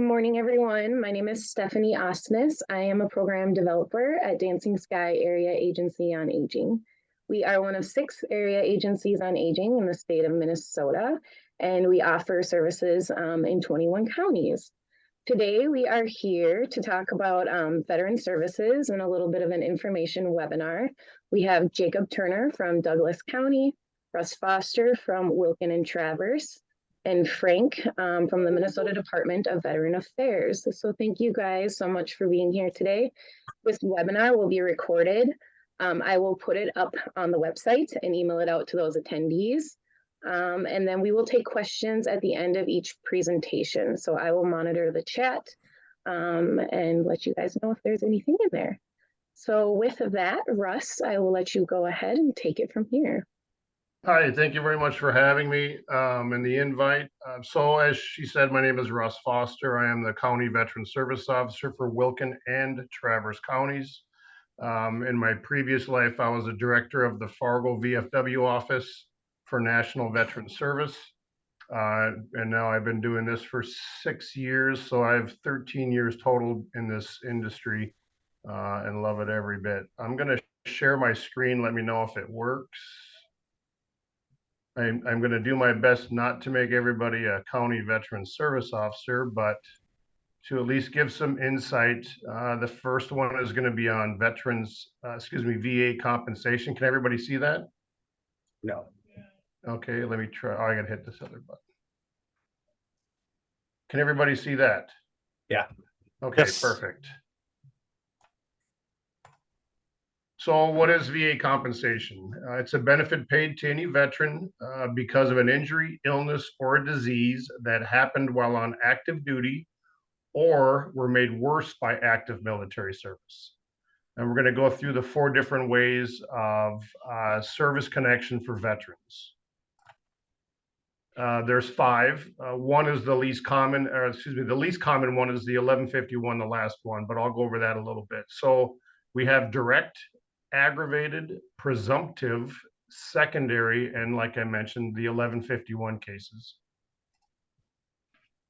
Good morning, everyone. My name is Stephanie Osmus. I am a program developer at Dancing Sky Area Agency on Aging. We are one of 6 area agencies on aging in the state of Minnesota, and we offer services in 21 counties. Today, we are here to talk about veteran services and a little bit of an information webinar. We have Jacob Turner from Douglas County, Russ Foster from Wilkin and Traverse, and Frank from the Minnesota Department of Veteran Affairs. So thank you guys so much for being here today. This webinar will be recorded. I will put it up on the website and email it out to those attendees. And then we will take questions at the end of each presentation. So I will monitor the chat and let you guys know if there's anything in there. So with that, Russ, I will let you go ahead and take it from here. Hi, thank you very much for having me and the invite. So as she said, my name is Russ Foster. I am the County Veteran Service Officer for Wilkin and Traverse counties. In my previous life, I was a director of the Fargo VFW office for National Veteran Service. And now I've been doing this for 6 years. So I have 13 years total in this industry and love it every bit. I'm going to share my screen. Let me know if it works. I'm going to do my best not to make everybody a county veteran service officer, but to at least give some insight. The first one is going to be on VA compensation. Can everybody see that? No. Okay, let me try. Oh, I got to hit this other button. Can everybody see that? Yeah. Okay, Yes. Perfect. So what is VA compensation? It's a benefit paid to any veteran because of an injury, illness, or a disease that happened while on active duty or were made worse by active military service. And we're going to go through the 4 different ways of service connection for veterans. There's 5. One is the least common, the least common one is the 1151, the last one, but I'll go over that a little bit. So we have direct, aggravated, presumptive, secondary, and like I mentioned, the 1151 cases.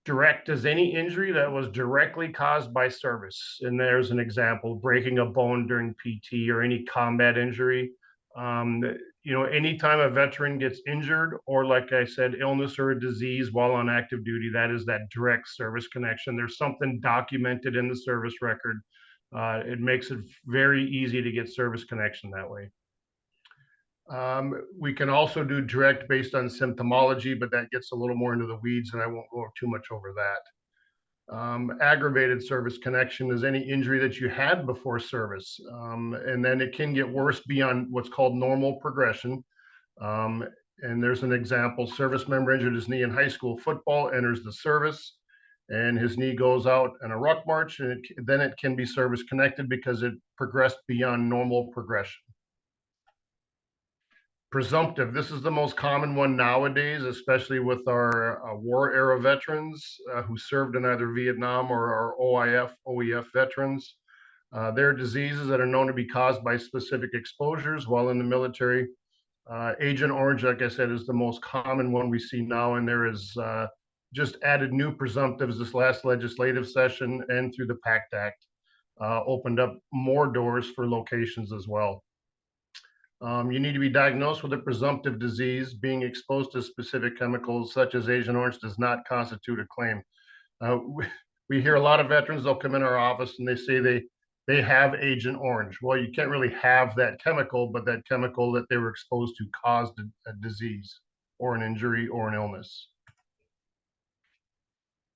Direct is any injury that was directly caused by service. And there's an example, breaking a bone during PT or any combat injury. Anytime a veteran gets injured or, like I said, illness or a disease while on active duty, that is that direct service connection. There's something documented in the service record. It makes it very easy to get service connection that way. We can also do direct based on symptomology, but that gets a little more into the weeds and I won't go too much over that. Aggravated service connection is any injury that you had before service, and then it can get worse beyond what's called normal progression. And there's an example, service member injured his knee in high school football, enters the service, and his knee goes out in a ruck march, and then it can be service connected because it progressed beyond normal progression. Presumptive, this is the most common one nowadays, especially with our war era veterans who served in either Vietnam or our OEF veterans. There are diseases that are known to be caused by specific exposures while in the military. Agent Orange, like I said, is the most common one we see now, and there is just added new presumptives this last legislative session and through the PACT Act, opened up more doors for locations as well. You need to be diagnosed with a presumptive disease. Being exposed to specific chemicals such as Agent Orange does not constitute a claim. We hear a lot of veterans, they'll come in our office and they say they have Agent Orange. Well, you can't really have that chemical, but that chemical that they were exposed to caused a disease or an injury or an illness.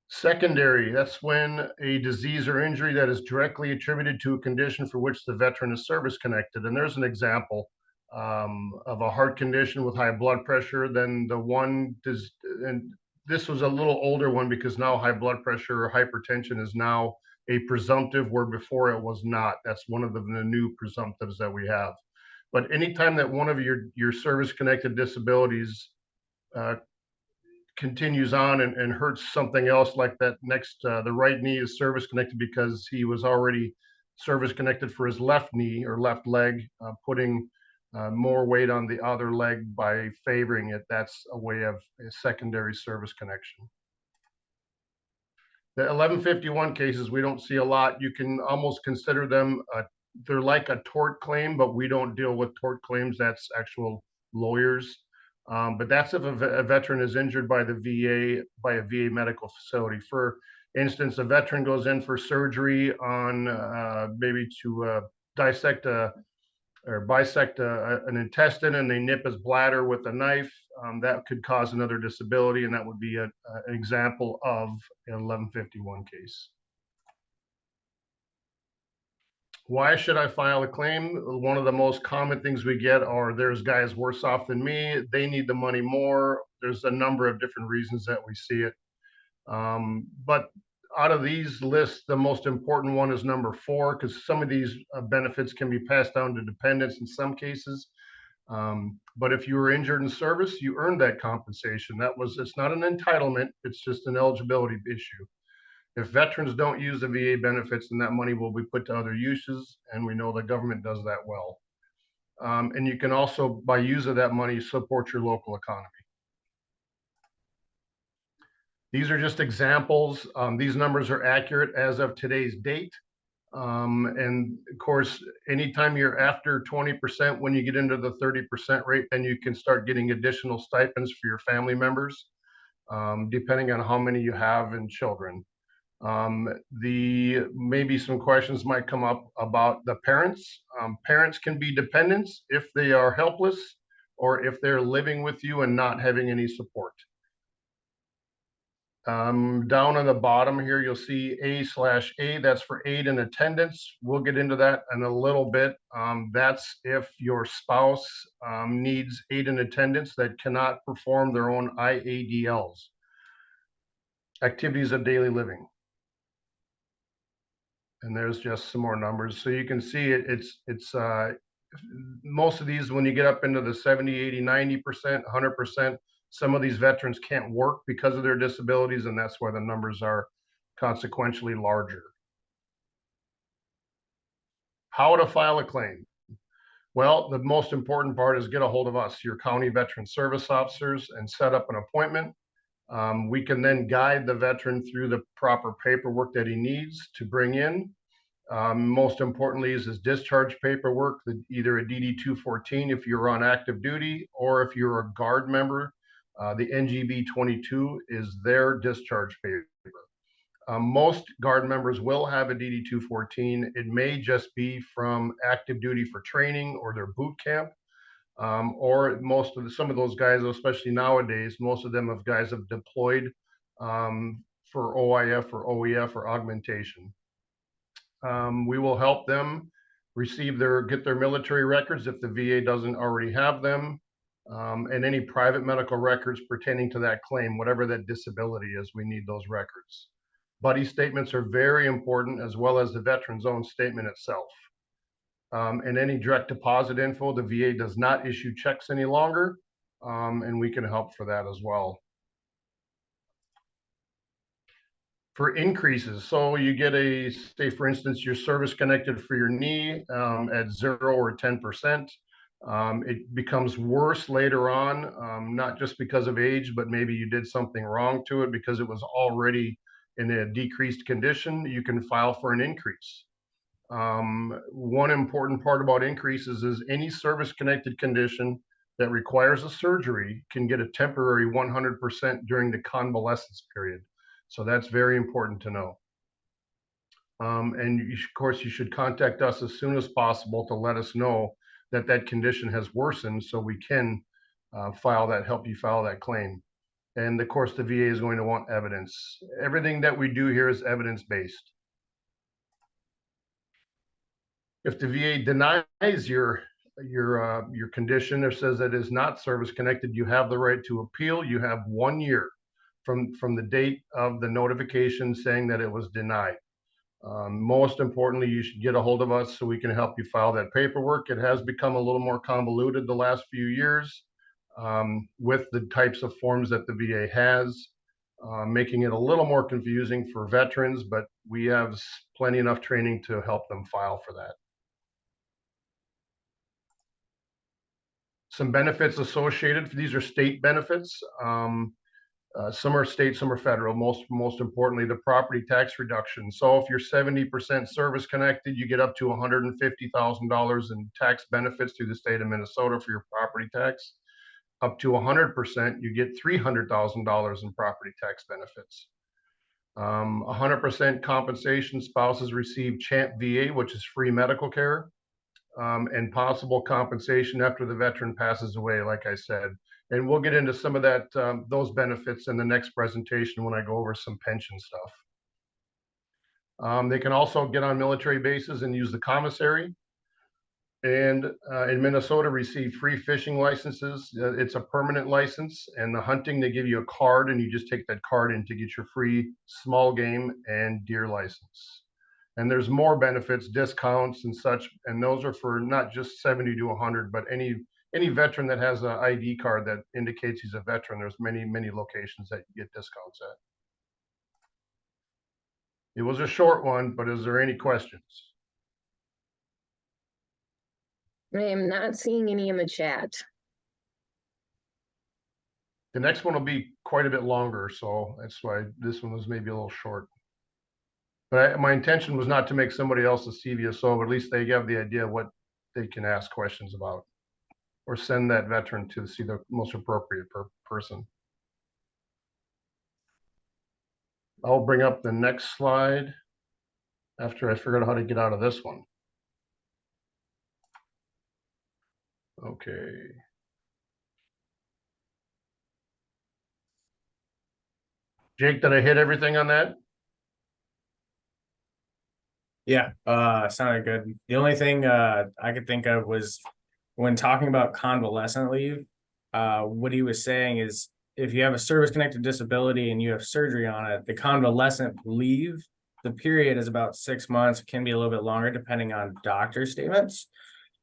Secondary, that's when a disease or injury that is directly attributed to a condition for which the veteran is service connected. And there's an example of a heart condition with high blood pressure. Then and this was a little older one because now high blood pressure or hypertension is now a presumptive where before it was not. That's one of the new presumptives that we have. But anytime that one of your service connected disabilities continues on and hurts something else, like that next, the right knee is service connected because he was already service connected for his left knee or left leg, putting more weight on the other leg by favoring it. That's a way of a secondary service connection. The 1151 cases, we don't see a lot. You can almost consider them, they're like a tort claim, but we don't deal with tort claims. That's actual lawyers. But that's if a veteran is injured by the VA, by a VA medical facility. For instance, a veteran goes in for surgery on maybe to dissect or bisect an intestine, and they nip his bladder with a knife. That could cause another disability, and that would be an example of an 1151 case. Why should I file a claim? One of the most common things we get are, there's guys worse off than me, they need the money more. There's a number of different reasons that we see it. But out of these lists, the most important one is number 4, because some of these benefits can be passed down to dependents in some cases. But if you were injured in service, you earned that compensation. It's not an entitlement, it's just an eligibility issue. If veterans don't use the VA benefits, then that money will be put to other uses, and we know the government does that well. And you can also, by use of that money, support your local economy. These are just examples. These numbers are accurate as of today's date. And of course, anytime you're after 20%, when you get into the 30% rate, then you can start getting additional stipends for your family members, depending on how many you have and children. Maybe some questions might come up about the parents. Parents can be dependents if they are helpless or if they're living with you and not having any support. Down on the bottom here, you'll see A/A, that's for aid and attendance. We'll get into that in a little bit. That's if your spouse needs aid and attendance that cannot perform their own IADLs, activities of daily living. And there's just some more numbers. So you can see it's most of these, when you get up into the 70, 80, 90%, 100%, some of these veterans can't work because of their disabilities, and that's why the numbers are consequentially larger. How to file a claim? Well, the most important part is get a hold of us, your county veteran service officers, and set up an appointment. We can then guide the veteran through the proper paperwork that he needs to bring in. Most importantly is his discharge paperwork, either a DD-214 if you're on active duty, or if you're a Guard member, the NGB-22 is their discharge paper. Most Guard members will have a DD-214. It may just be from active duty for training or their boot camp, or some of those guys, especially nowadays, most of them guys have deployed for OIF or OEF or augmentation. We will help them get their military records if the VA doesn't already have them, and any private medical records pertaining to that claim, whatever that disability is, we need those records. Buddy statements are very important, as well as the veteran's own statement itself. And any direct deposit info, the VA does not issue checks any longer, and we can help for that as well. For increases, so you get say for instance, you're service connected for your knee at 0 or 10%. It becomes worse later on, not just because of age, but maybe you did something wrong to it because it was already in a decreased condition. You can file for an increase. One important part about increases is any service connected condition that requires a surgery can get a temporary 100% during the convalescence period. So that's very important to know. And of course, you should contact us as soon as possible to let us know that that condition has worsened, so we can help you file that claim. And of course, the VA is going to want evidence. Everything that we do here is evidence-based. If the VA denies your condition or says that it is not service connected, you have the right to appeal. You have 1 year from the date of the notification saying that it was denied. Most importantly, you should get a hold of us so we can help you file that paperwork. It has become a little more convoluted the last few years with the types of forms that the VA has, making it a little more confusing for veterans, but we have plenty enough training to help them file for that. Some benefits associated, these are state benefits. Some are state, some are federal. Most importantly, the property tax reduction. So if you're 70% service connected, you get up to $150,000 in tax benefits through the state of Minnesota for your property tax. Up to 100%, you get $300,000 in property tax benefits. 100% compensation, spouses receive CHAMP VA, which is free medical care, and possible compensation after the veteran passes away, like I said. And we'll get into some of that, those benefits in the next presentation when I go over some pension stuff. They can also get on military bases and use the commissary. And in Minnesota, receive free fishing licenses. It's a permanent license. And the hunting, they give you a card, and you just take that card in to get your free small game and deer license. And there's more benefits, discounts and such, and those are for not just 70 to 100, but any veteran that has an ID card that indicates he's a veteran. There's many locations that you get discounts at. It was a short one, but is there any questions? I am not seeing any in the chat. The next one will be quite a bit longer, so that's why this one was maybe a little short. But my intention was not to make somebody else a CVSO, but at least they have the idea of what they can ask questions about, or send that veteran to see the most appropriate person. I'll bring up the next slide after I figure out how to get out of this one. Okay. Jake, did I hit everything on that? Yeah, sounded good. The only thing I could think of was when talking about convalescent leave, what he was saying is if you have a service-connected disability and you have surgery on it, the convalescent leave, the period is about 6 months, can be a little bit longer depending on doctor statements.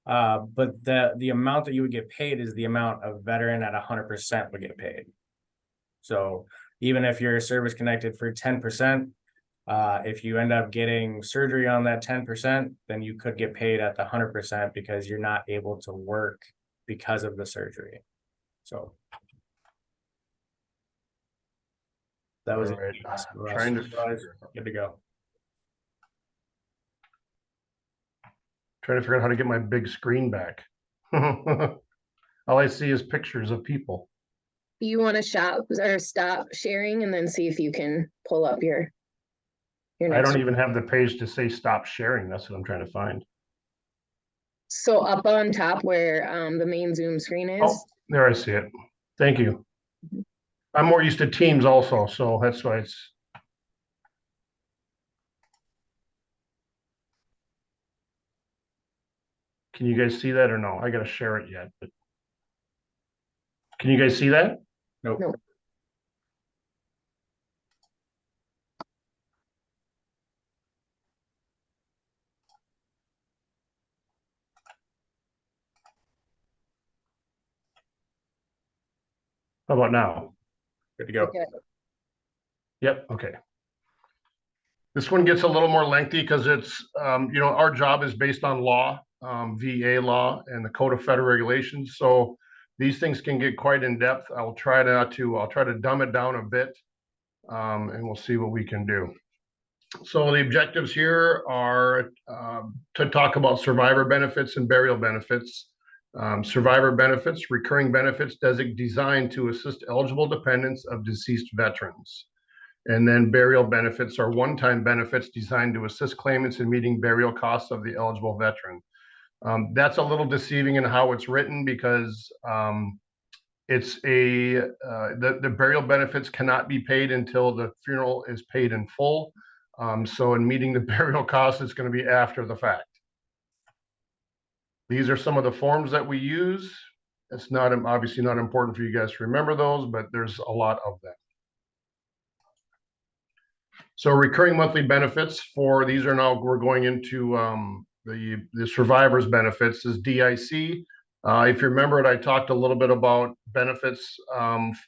But the amount that you would get paid is the amount a veteran at 100% would get paid. So even if you're service connected for 10%, if you end up getting surgery on that 10%, then you could get paid at the 100% because you're not able to work because of the surgery. So that was right. Trying to good to go. Trying to figure out how to get my big screen back. All I see is pictures of people. You want to stop sharing and then see if you can pull up your I don't even have the page to say stop sharing. That's what I'm trying to find. So up on top where the main Zoom screen is. Oh, there I see it. Thank you. I'm more used to Teams also, so that's why it's. Can you guys see that or no? I gotta share it yet. But... Can you guys see that? Nope. Nope. How about now? Good to go. Okay. Yep. Okay. This one gets a little more lengthy because it's, our job is based on law, VA law and the Code of Federal Regulations. So these things can get quite in depth. I'll try to dumb it down a bit, and we'll see what we can do. So the objectives here are to talk about survivor benefits and burial benefits. Survivor benefits, recurring benefits designed to assist eligible dependents of deceased veterans. And then burial benefits are one-time benefits designed to assist claimants in meeting burial costs of the eligible veteran. That's a little deceiving in how it's written because it's the burial benefits cannot be paid until the funeral is paid in full. So in meeting the burial costs, it's going to be after the fact. These are some of the forms that we use. It's not obviously not important for you guys to remember those, but there's a lot of them. So recurring monthly benefits for these are now we're going into the survivors benefits is DIC. If you remember it, I talked a little bit about benefits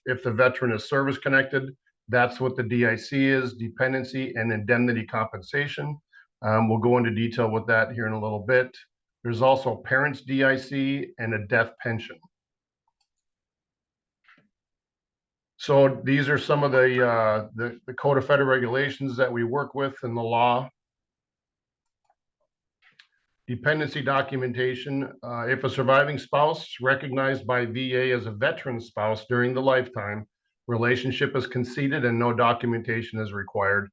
if the veteran is service connected. That's what the DIC is, dependency and indemnity compensation. We'll go into detail with that here in a little bit. There's also parents DIC and a death pension. So these are some of the Code of Federal Regulations that we work with in the law. Dependency documentation. If a surviving spouse recognized by VA as a veteran spouse during the lifetime, relationship is conceded and no documentation is required.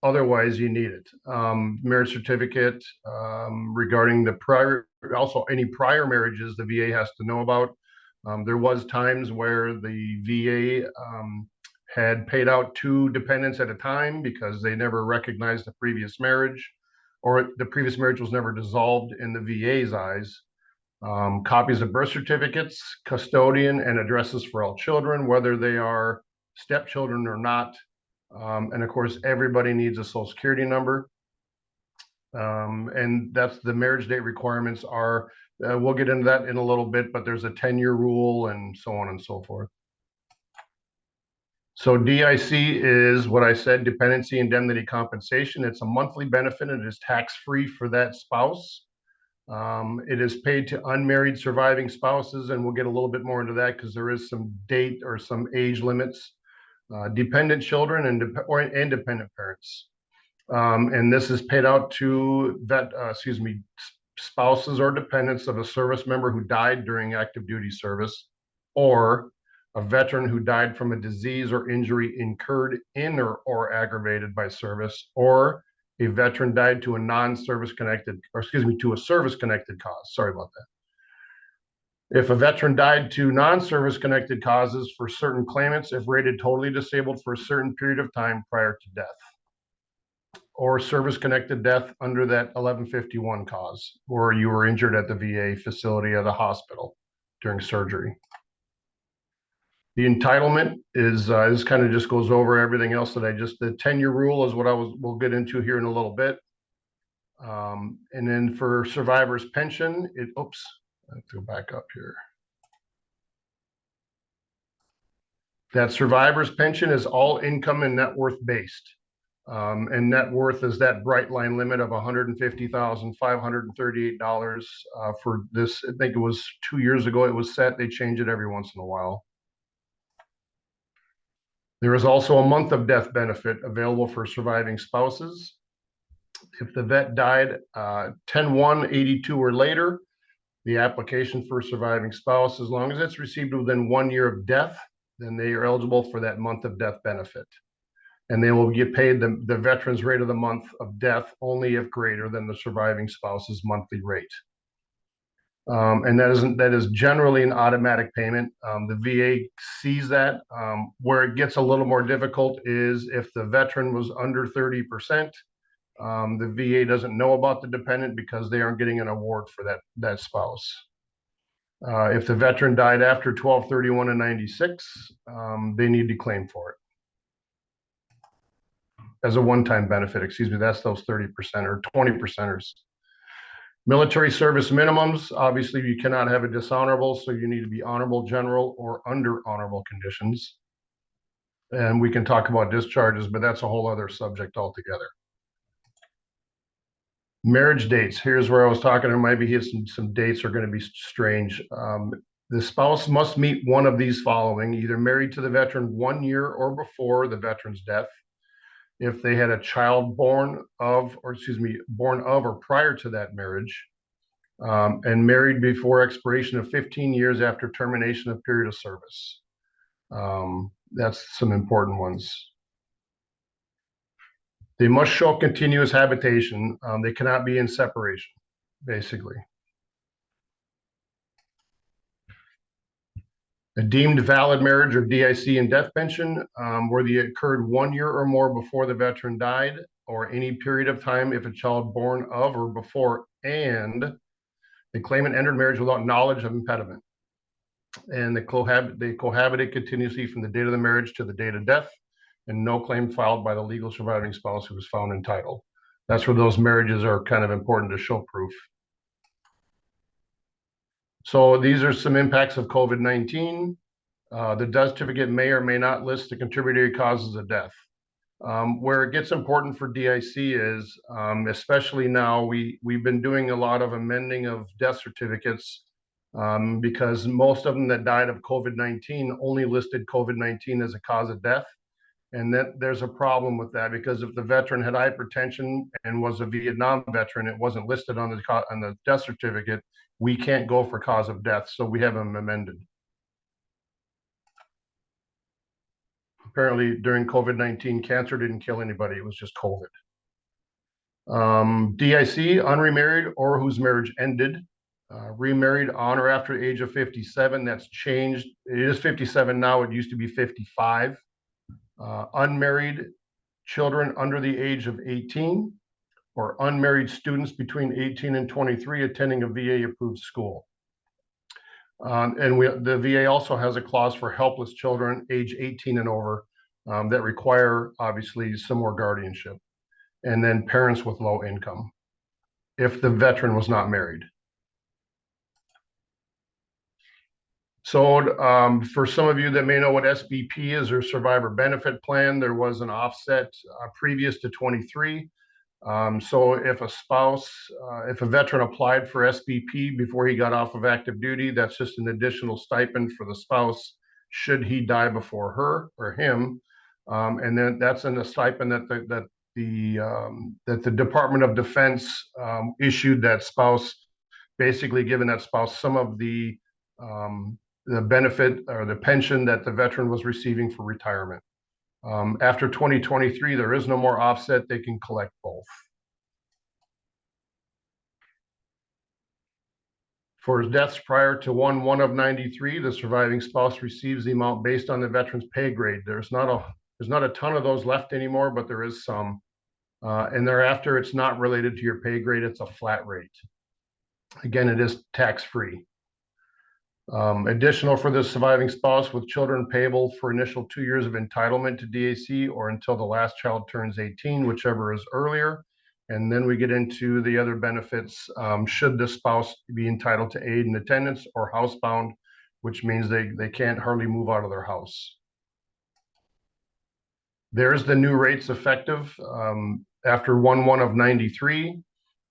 Otherwise, you need it. Marriage certificate regarding the prior, also any prior marriages the VA has to know about. There was times where the VA had paid out 2 dependents at a time because they never recognized the previous marriage, or the previous marriage was never dissolved in the VA's eyes. Copies of birth certificates, custodian, and addresses for all children, whether they are stepchildren or not. And of course, everybody needs a social security number. And that's the marriage date requirements are, we'll get into that in a little bit, but there's a 10-year rule and so on and so forth. So DIC is what I said, dependency indemnity compensation. It's a monthly benefit and it is tax-free for that spouse. It is paid to unmarried surviving spouses, and we'll get a little bit more into that because there is some date or some age limits. Dependent children and dependent parents. And this is paid out to spouses or dependents of a service member who died during active duty service, or a veteran who died from a disease or injury incurred in or aggravated by service, or a veteran died to a non-service connected, or to a service connected cause. Sorry about that. If a veteran died to non-service connected causes for certain claimants, if rated totally disabled for a certain period of time prior to death, or service connected death under that 1151 cause, or you were injured at the VA facility or the hospital during surgery. The entitlement is, this kind of just goes over everything else that the 10-year rule is what we'll get into here in a little bit. And then for survivor's pension, I have to go back up here. That survivor's pension is all income and net worth based. And net worth is that bright line limit of $150,538 for this. I think it was 2 years ago it was set. They change it every once in a while. There is also a month of death benefit available for surviving spouses. If the vet died 10/1/82 or later, the application for surviving spouse, as long as it's received within 1 year of death, then they are eligible for that month of death benefit. And they will get paid the veteran's rate of the month of death only if greater than the surviving spouse's monthly rate. And that is generally an automatic payment. The VA sees that. Where it gets a little more difficult is if the veteran was under 30%, the VA doesn't know about the dependent because they aren't getting an award for that spouse. If the veteran died after 12/31/96, they need to claim for it as a one-time benefit. Excuse me, that's those 30% or 20%ers. Military service minimums, obviously you cannot have a dishonorable, so you need to be honorable general or under honorable conditions. And we can talk about discharges, but that's a whole other subject altogether. Marriage dates, here's where I was talking, there might be some dates are going to be strange. The spouse must meet one of these following: either married to the veteran 1 year or before the veteran's death, if they had a child born of or prior to that marriage, and married before expiration of 15 years after termination of period of service. That's some important ones. They must show continuous habitation. They cannot be in separation, basically. A deemed valid marriage or DIC and death pension, where they occurred 1 year or more before the veteran died, or any period of time if a child born of or before, and the claimant entered marriage without knowledge of impediment, and they cohabited continuously from the date of the marriage to the date of death, and no claim filed by the legal surviving spouse who was found entitled. That's where those marriages are kind of important to show proof. So these are some impacts of COVID-19. The death certificate may or may not list the contributory causes of death. Where it gets important for DIC is, especially now, we've been doing a lot of amending of death certificates because most of them that died of COVID-19 only listed COVID-19 as a cause of death. And that there's a problem with that, because if the veteran had hypertension and was a Vietnam veteran, it wasn't listed on the death certificate. We can't go for cause of death, so we have them amended. Apparently, during COVID-19, cancer didn't kill anybody. It was just COVID. DIC, unremarried or whose marriage ended. Remarried on or after the age of 57, that's changed. It is 57 now. It used to be 55. Unmarried children under the age of 18, or unmarried students between 18 and 23 attending a VA-approved school. And the VA also has a clause for helpless children age 18 and over that require, obviously, some more guardianship. And then parents with low income, if the veteran was not married. So for some of you that may know what SBP is, or Survivor Benefit Plan, there was an offset previous to 23. So if a spouse, if a veteran applied for SBP before he got off of active duty, that's just an additional stipend for the spouse should he die before her or him. And then that's in a stipend that the Department of Defense issued that spouse, basically giving that spouse some of the benefit or the pension that the veteran was receiving for retirement. After 2023, there is no more offset. They can collect both. For deaths prior to 1/1 of 93, the surviving spouse receives the amount based on the veteran's pay grade. There's not a ton of those left anymore, but there is some. And thereafter, it's not related to your pay grade. It's a flat rate. Again, it is tax-free. Additional for the surviving spouse with children payable for initial 2 years of entitlement to DAC or until the last child turns 18, whichever is earlier. And then we get into the other benefits should the spouse be entitled to aid and attendance or housebound, which means they can't hardly move out of their house. There's the new rates effective after 1/1 of 93.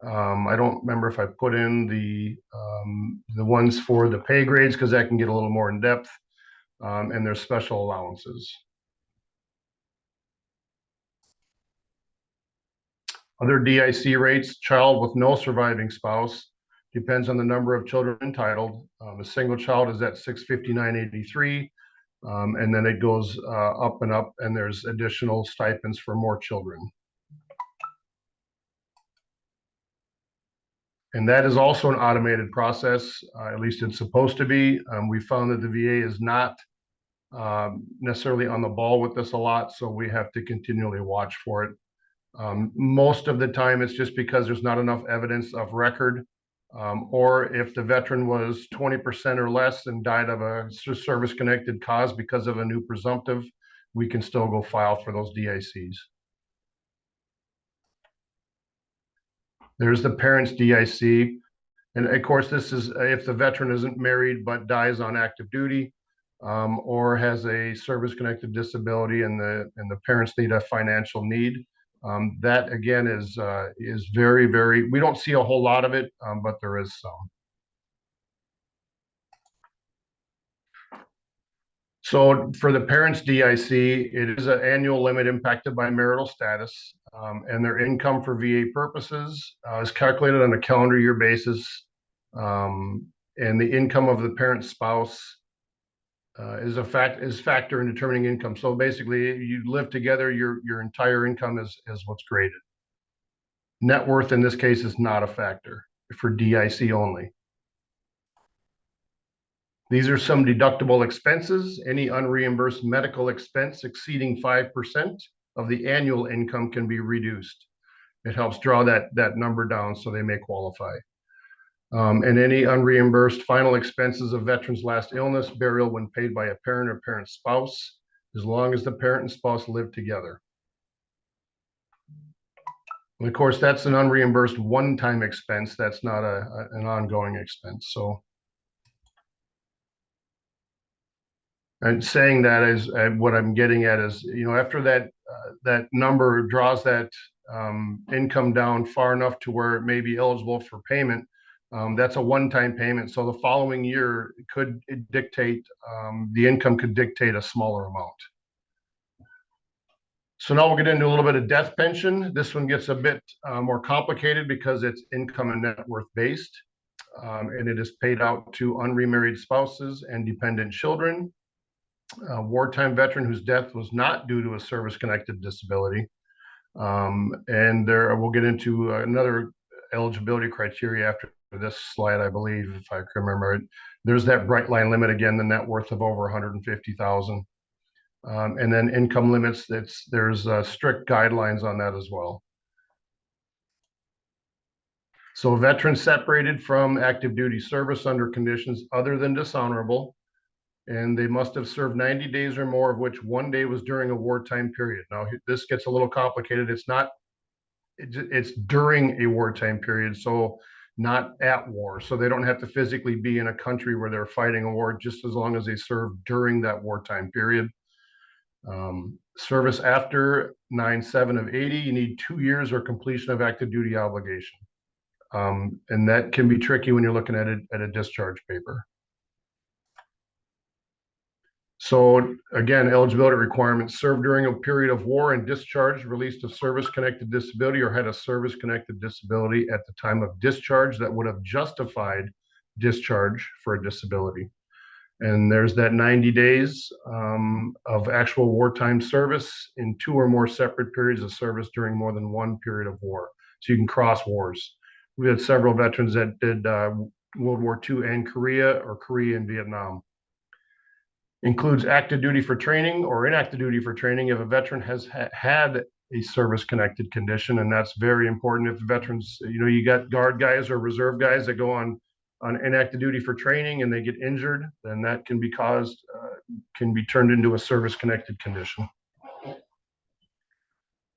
I don't remember if I put in the ones for the pay grades, because that can get a little more in depth, and there's special allowances. Other DIC rates: child with no surviving spouse, depends on the number of children entitled. A single child is at $659.83, and then it goes up and up, and there's additional stipends for more children. And that is also an automated process, at least it's supposed to be. We found that the VA is not necessarily on the ball with this a lot, so we have to continually watch for it. Most of the time, it's just because there's not enough evidence of record, or if the veteran was 20% or less and died of a service-connected cause because of a new presumptive, we can still go file for those DICs. There's the parents' DIC. And of course, this is if the veteran isn't married but dies on active duty, or has a service-connected disability and the parents need a financial need. That again is very, very, we don't see a whole lot of it, but there is some. So for the parents' DIC, it is an annual limit impacted by marital status, and their income for VA purposes is calculated on a calendar year basis, and the income of the parent spouse is factor in determining income. So basically, you live together, your entire income is what's graded. Net worth in this case is not a factor for DIC only. These are some deductible expenses. Any unreimbursed medical expense exceeding 5% of the annual income can be reduced. It helps draw that number down so they may qualify. And any unreimbursed final expenses of veteran's last illness, burial when paid by a parent or parent spouse, as long as the parent and spouse live together. And of course, that's an unreimbursed one-time expense. That's not an ongoing expense. So, and saying that is what I'm getting at is, after that number draws that income down far enough to where it may be eligible for payment, That's a one-time payment. So the following year could dictate, the income could dictate a smaller amount. So now we'll get into a little bit of death pension. This one gets a bit more complicated because it's income and net worth based. And it is paid out to unremarried spouses and dependent children. A wartime veteran whose death was not due to a service-connected disability. And there, we'll get into another eligibility criteria after this slide, I believe, if I can remember it. There's that bright line limit again, the net worth of over 150,000. And then income limits, there's strict guidelines on that as well. So veterans separated from active duty service under conditions other than dishonorable, and they must have served 90 days or more, of which 1 day was during a wartime period. Now, this gets a little complicated. It's during a wartime period, so not at war. So they don't have to physically be in a country where they're fighting a war, just as long as they serve during that wartime period. Service after 9/7 of 80, you need 2 years or completion of active duty obligation. And that can be tricky when you're looking at it at a discharge paper. So again, eligibility requirements: served during a period of war and discharged, released of service-connected disability, or had a service-connected disability at the time of discharge that would have justified discharge for a disability. And there's that 90 days of actual wartime service in 2 or more separate periods of service during more than 1 period of war. So you can cross wars. We had several veterans that did World War II and Korea, or Korea and Vietnam. Includes active duty for training or inactive duty for training if a veteran has had a service-connected condition, and that's very important. If the veterans, you got guard guys or reserve guys that go on inactive duty for training and they get injured, then that can be turned into a service-connected condition.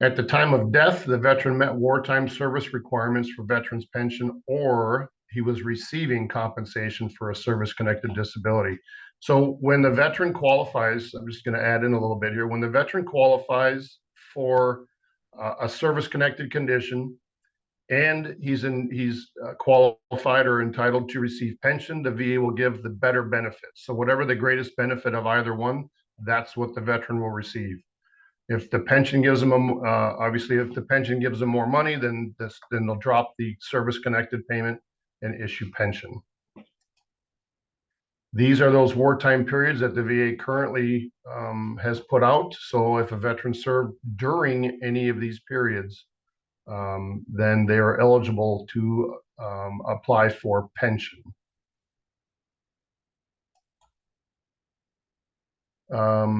At the time of death, the veteran met wartime service requirements for veterans pension, or he was receiving compensation for a service-connected disability. So when the veteran qualifies, I'm just going to add in a little bit here. When the veteran qualifies for a service-connected condition, and he's qualified or entitled to receive pension, the VA will give the better benefits. So whatever the greatest benefit of either one, that's what the veteran will receive. If the pension gives them, obviously, if the pension gives them more money, then they'll drop the service-connected payment and issue pension. These are those wartime periods that the VA currently has put out. So if a veteran served during any of these periods, then they are eligible to apply for pension.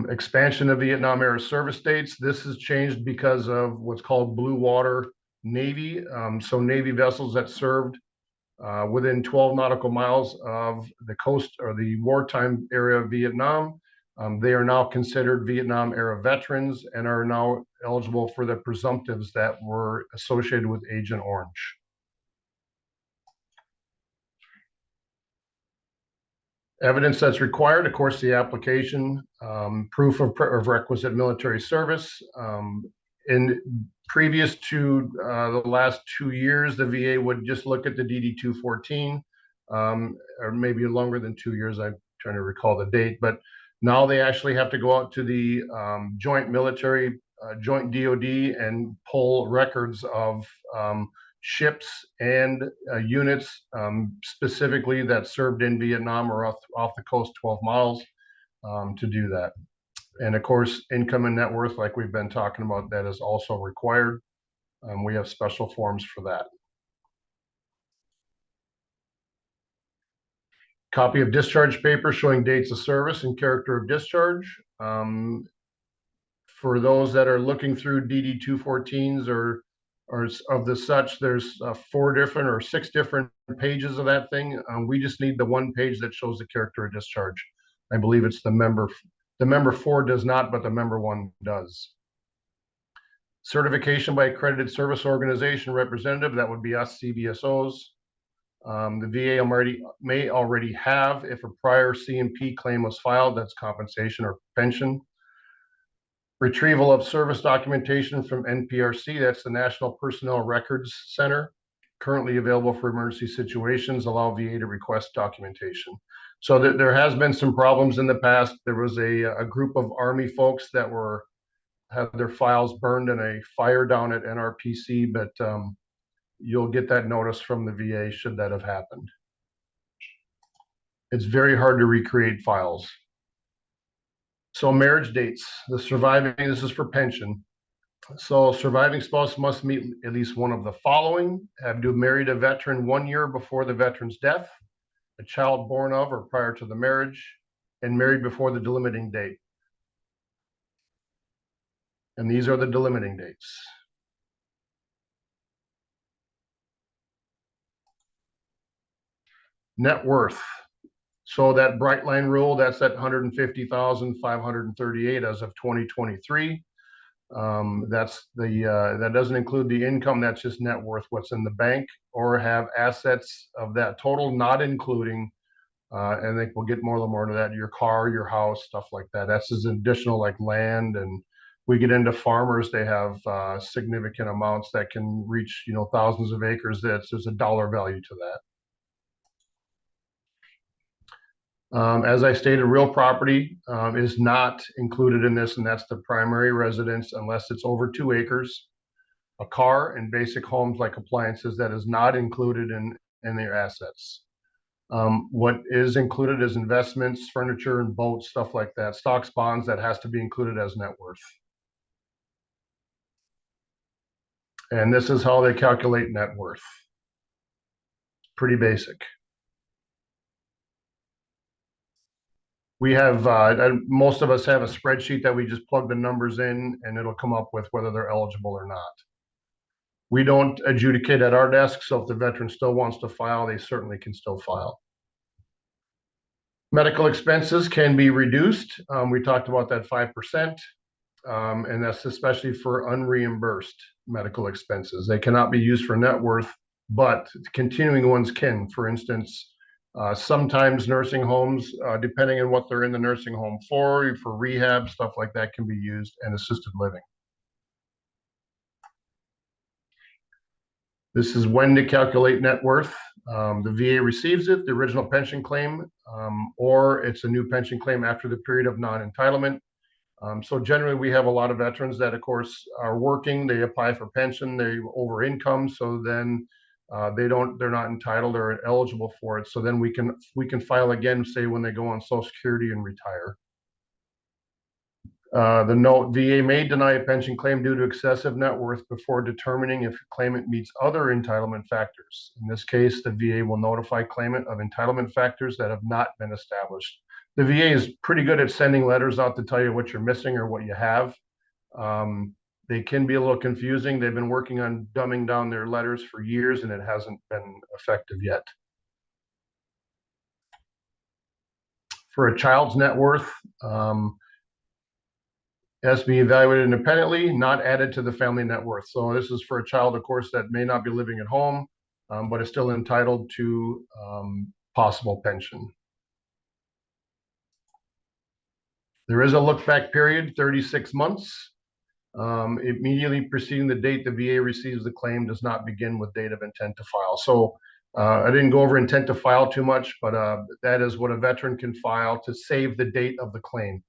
Expansion of Vietnam era service dates. This has changed because of what's called Blue Water Navy. So Navy vessels that served within 12 nautical miles of the coast or the wartime area of Vietnam, they are now considered Vietnam era veterans and are now eligible for the presumptives that were associated with Agent Orange. Evidence that's required, of course, the application, proof of requisite military service. In previous to the last 2 years, the VA would just look at the DD-214, or maybe longer than 2 years. I'm trying to recall the date, but now they actually have to go out to the joint military, joint DOD, and pull records of ships and units specifically that served in Vietnam or off the coast 12 miles to do that. And of course, income and net worth, like we've been talking about, that is also required. We have special forms for that. Copy of discharge paper showing dates of service and character of discharge. For those that are looking through DD-214s or of the such, there's 4 different or 6 different pages of that thing. We just need the one page that shows the character of discharge. I believe it's the member. The member 4 does not, but the member 1 does. Certification by accredited service organization representative, that would be us CVSOs. The VA may already have, if a prior C&P claim was filed, that's compensation or pension. Retrieval of service documentation from NPRC, that's the National Personnel Records Center. currently available for emergency situations allow VA to request documentation. So there has been some problems in the past. There was a group of Army folks that had their files burned in a fire down at NRPC, but you'll get that notice from the VA should that have happened. It's very hard to recreate files. So marriage dates, this is for pension. So surviving spouse must meet at least one of the following: have to have married a veteran 1 year before the veteran's death, a child born of or prior to the marriage, and married before the delimiting date. And these are the delimiting dates. Net worth. So that bright line rule, that's at 150,538 as of 2023. That doesn't include the income. That's just net worth, what's in the bank, or have assets of that total, not including, and I think we'll get more into that, your car, your house, stuff like that. That's as additional, like land. And we get into farmers, they have significant amounts that can reach, thousands of acres. There's a dollar value to that. As I stated, real property is not included in this, and that's the primary residence unless it's over 2 acres. A car and basic homes like appliances, that is not included in their assets. What is included is investments, furniture, and boats, stuff like that. Stocks, bonds, that has to be included as net worth. And this is how they calculate net worth. Pretty basic. We have, most of us have a spreadsheet that we just plug the numbers in and it'll come up with whether they're eligible or not. We don't adjudicate at our desk, so if the veteran still wants to file, they certainly can still file. Medical expenses can be reduced. We talked about that 5%, and that's especially for unreimbursed medical expenses. They cannot be used for net worth, but continuing ones can. For instance, sometimes nursing homes, depending on what they're in the nursing home for rehab, stuff like that can be used, and assisted living. This is when to calculate net worth. The VA receives it, the original pension claim, or it's a new pension claim after the period of non-entitlement. So generally we have a lot of veterans that of course are working, they apply for pension, they're over income, so then they're not entitled or eligible for it. So then we can file again, say when they go on Social Security and retire. The note, VA may deny a pension claim due to excessive net worth before determining if the claimant meets other entitlement factors. In this case, the VA will notify claimant of entitlement factors that have not been established. The VA is pretty good at sending letters out to tell you what you're missing or what you have. They can be a little confusing. They've been working on dumbing down their letters for years, and it hasn't been effective yet. For a child's net worth, has to be evaluated independently, not added to the family net worth. So this is for a child, of course, that may not be living at home, but is still entitled to possible pension. There is a look back period, 36 months. Immediately preceding the date the VA receives the claim does not begin with date of intent to file. So I didn't go over intent to file too much, but that is what a veteran can file to save the date of the claim.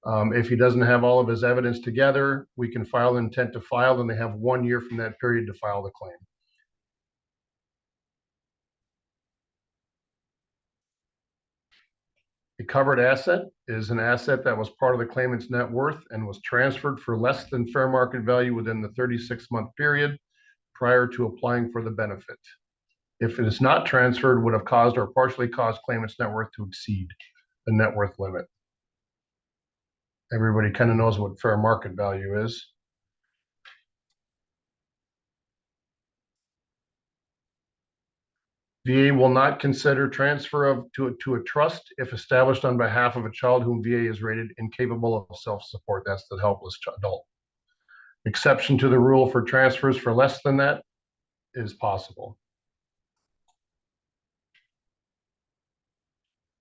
If he doesn't have all of his evidence together, we can file intent to file, and they have 1 year from that period to file the claim. A covered asset is an asset that was part of the claimant's net worth and was transferred for less than fair market value within the 36-month period prior to applying for the benefit. If it is not transferred, would have caused or partially caused claimant's net worth to exceed the net worth limit. Everybody kind of knows what fair market value is. VA will not consider transfer to a trust if established on behalf of a child whom VA is rated incapable of self-support. That's the helpless adult. Exception to the rule for transfers for less than that is possible.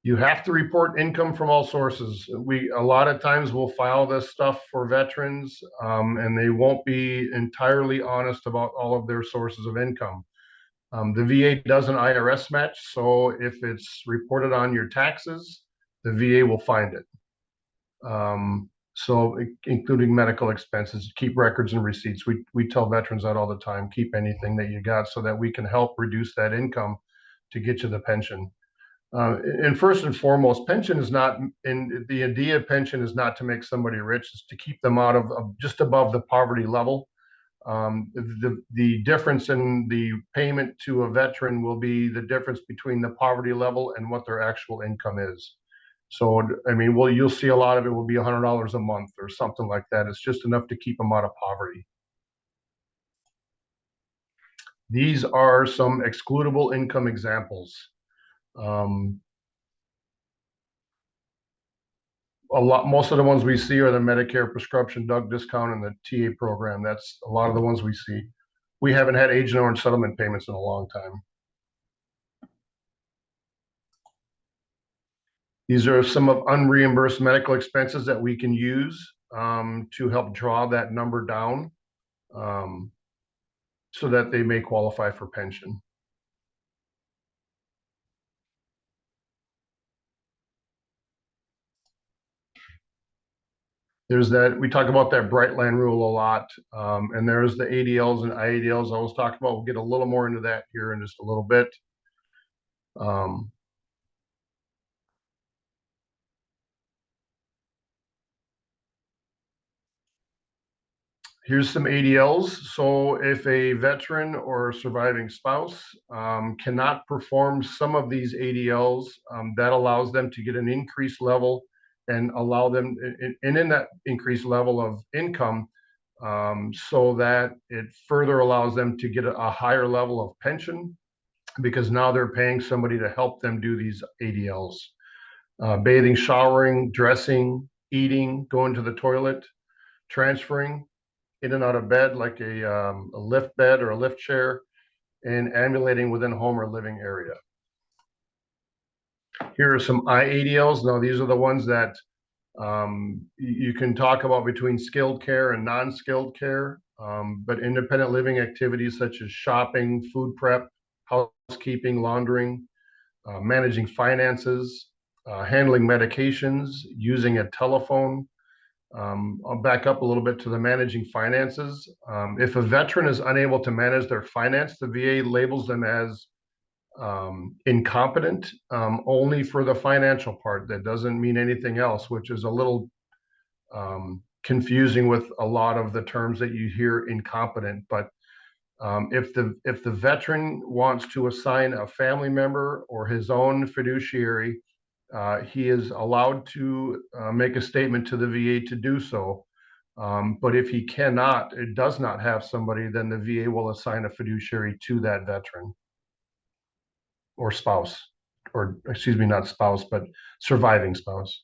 You have to report income from all sources. A lot of times we'll file this stuff for veterans, and they won't be entirely honest about all of their sources of income. The VA does an IRS match, so if it's reported on your taxes, the VA will find it. So including medical expenses, keep records and receipts. We tell veterans that all the time, keep anything that you got so that we can help reduce that income to get you the pension. And first and foremost, pension is not, in the idea of pension is not to make somebody rich, it's to keep them out of just above the poverty level. The difference in the payment to a veteran will be the difference between the poverty level and what their actual income is. So, I mean, well, you'll see a lot of it will be $100 a month or something like that. It's just enough to keep them out of poverty. These are some excludable income examples. Most of the ones we see are the Medicare prescription drug discount and the TA program. That's a lot of the ones we see. We haven't had Agent Orange settlement payments in a long time. These are some of unreimbursed medical expenses that we can use to help draw that number down so that they may qualify for pension. There's that, we talk about that bright line rule a lot, and there's the ADLs and IADLs I was talking about. We'll get a little more into that here in just a little bit. Here's some ADLs. So if a veteran or surviving spouse cannot perform some of these ADLs, that allows them to get an increased level and allow them, and in that increased level of income, so that it further allows them to get a higher level of pension, because now they're paying somebody to help them do these ADLs. Bathing, showering, dressing, eating, going to the toilet, transferring in and out of bed like a lift bed or a lift chair, and ambulating within home or living area. Here are some IADLs. Now these are the ones that you can talk about between skilled care and non-skilled care, but independent living activities such as shopping, food prep, housekeeping, laundering, managing finances, handling medications, using a telephone. I'll back up a little bit to the managing finances. If a veteran is unable to manage their finance, the VA labels them as incompetent only for the financial part. That doesn't mean anything else, which is a little confusing with a lot of the terms that you hear incompetent. But if the veteran wants to assign a family member or his own fiduciary, he is allowed to make a statement to the VA to do so. But if he cannot, it does not have somebody, then the VA will assign a fiduciary to that veteran or spouse, or excuse me, not spouse, but surviving spouse.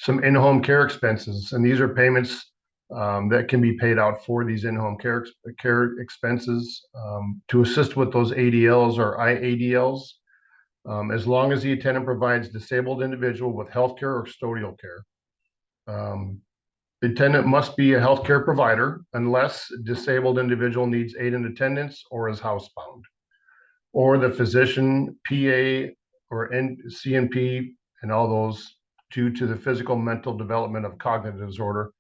Some in-home care expenses, and these are payments that can be paid out for these in-home care expenses to assist with those ADLs or IADLs. As long as the attendant provides disabled individual with healthcare or custodial care. The attendant must be a healthcare provider unless disabled individual needs aid in attendance or is housebound. Or the physician, PA, or CNP, and all those due to the physical mental development of cognitive disorder,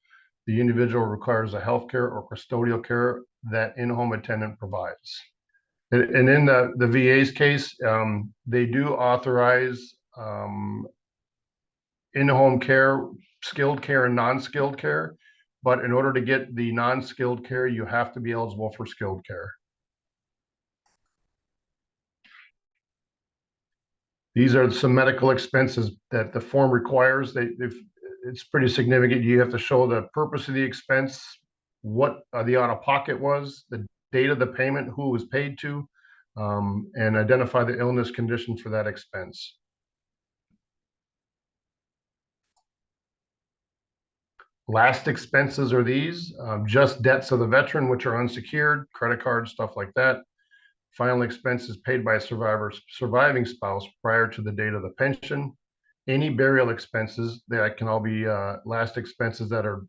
the individual requires a healthcare or custodial care that in-home attendant provides. And in the VA's case, they do authorize in-home care, skilled care, and non-skilled care. But in order to get the non-skilled care, you have to be eligible for skilled care. These are some medical expenses that the form requires. It's pretty significant. You have to show the purpose of the expense, what the out-of-pocket was, the date of the payment, who it was paid to, and identify the illness condition for that expense. Last expenses are these, just debts of the veteran, which are unsecured, credit cards, stuff like that. Final expenses paid by a surviving spouse prior to the date of the pension. Any burial expenses that can all be last expenses that are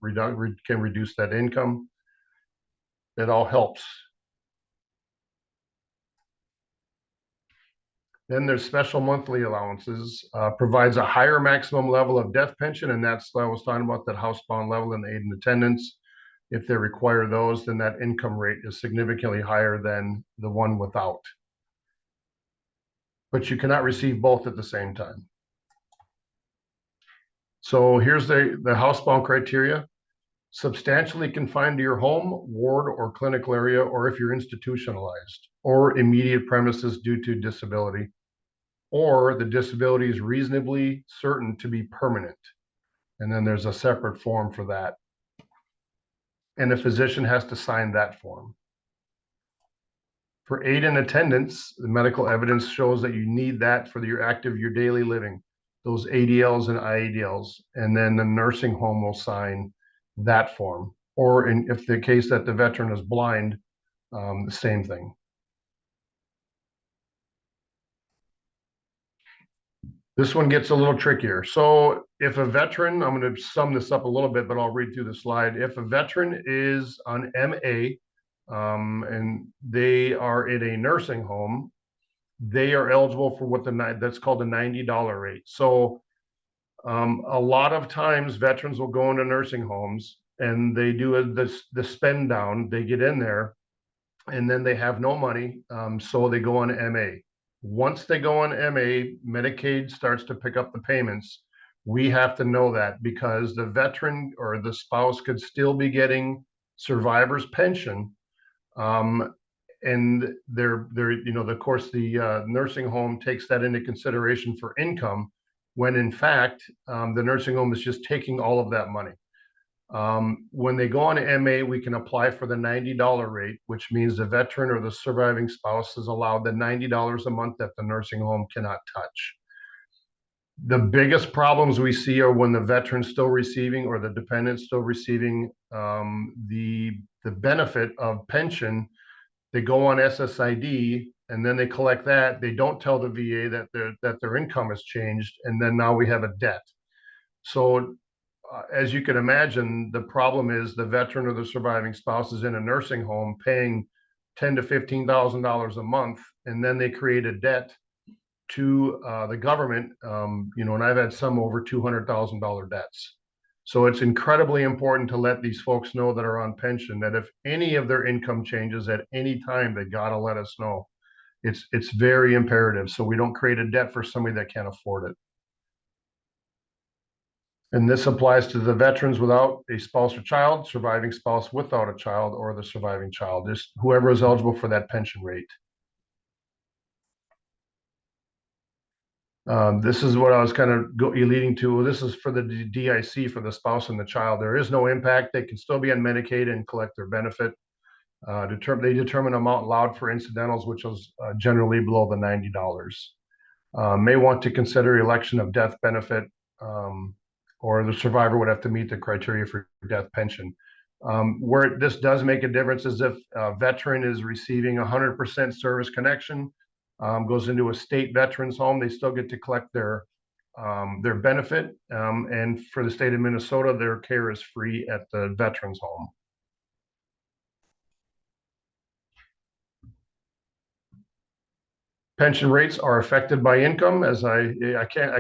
can reduce that income. it all helps. Then there's special monthly allowances, provides a higher maximum level of death pension, and that's what I was talking about, that housebound level and aid and attendance. If they require those, then that income rate is significantly higher than the one without. But you cannot receive both at the same time. So here's the housebound criteria. Substantially confined to your home, ward, or clinical area, or if you're institutionalized, or immediate premises due to disability, or the disability is reasonably certain to be permanent. And then there's a separate form for that. And the physician has to sign that form. For aid and attendance, the medical evidence shows that you need that for your daily living, those ADLs and IADLs, and then the nursing home will sign that form. Or if the case that the veteran is blind, the same thing. This one gets a little trickier. So if a veteran, I'm going to sum this up a little bit, but I'll read through the slide. If a veteran is on MA and they are in a nursing home, they are eligible for what that's called the $90 rate. So a lot of times veterans will go into nursing homes and they do the spend down. They get in there and then they have no money, so they go on MA. Once they go on MA, Medicaid starts to pick up the payments. We have to know that because the veteran or the spouse could still be getting survivor's pension. And of course, the nursing home takes that into consideration for income, when in fact, the nursing home is just taking all of that money. When they go on MA, we can apply for the $90 rate, which means the veteran or the surviving spouse is allowed the $90 a month that the nursing home cannot touch. The biggest problems we see are when the veteran's still receiving or the dependent's still receiving the benefit of pension. They go on SSID and then they collect that. They don't tell the VA that their income has changed, and then now we have a debt. So as you can imagine, the problem is the veteran or the surviving spouse is in a nursing home paying $10,000 to $15,000 a month, and then they create a debt to the government. And I've had some over $200,000 debts. So it's incredibly important to let these folks know that are on pension that if any of their income changes at any time, they got to let us know. It's very imperative, so we don't create a debt for somebody that can't afford it. And this applies to the veterans without a spouse or child, surviving spouse without a child, or the surviving child, just whoever is eligible for that pension rate. This is what I was kind of leading to. This is for the DIC for the spouse and the child. There is no impact. They can still be on Medicaid and collect their benefit. They determine amount allowed for incidentals, which is generally below the $90. May want to consider election of death benefit, or the survivor would have to meet the criteria for death pension. Where this does make a difference is if a veteran is receiving 100% service connection, goes into a state veterans home, they still get to collect their benefit. And for the state of Minnesota, their care is free at the veterans home. Pension rates are affected by income, as I can't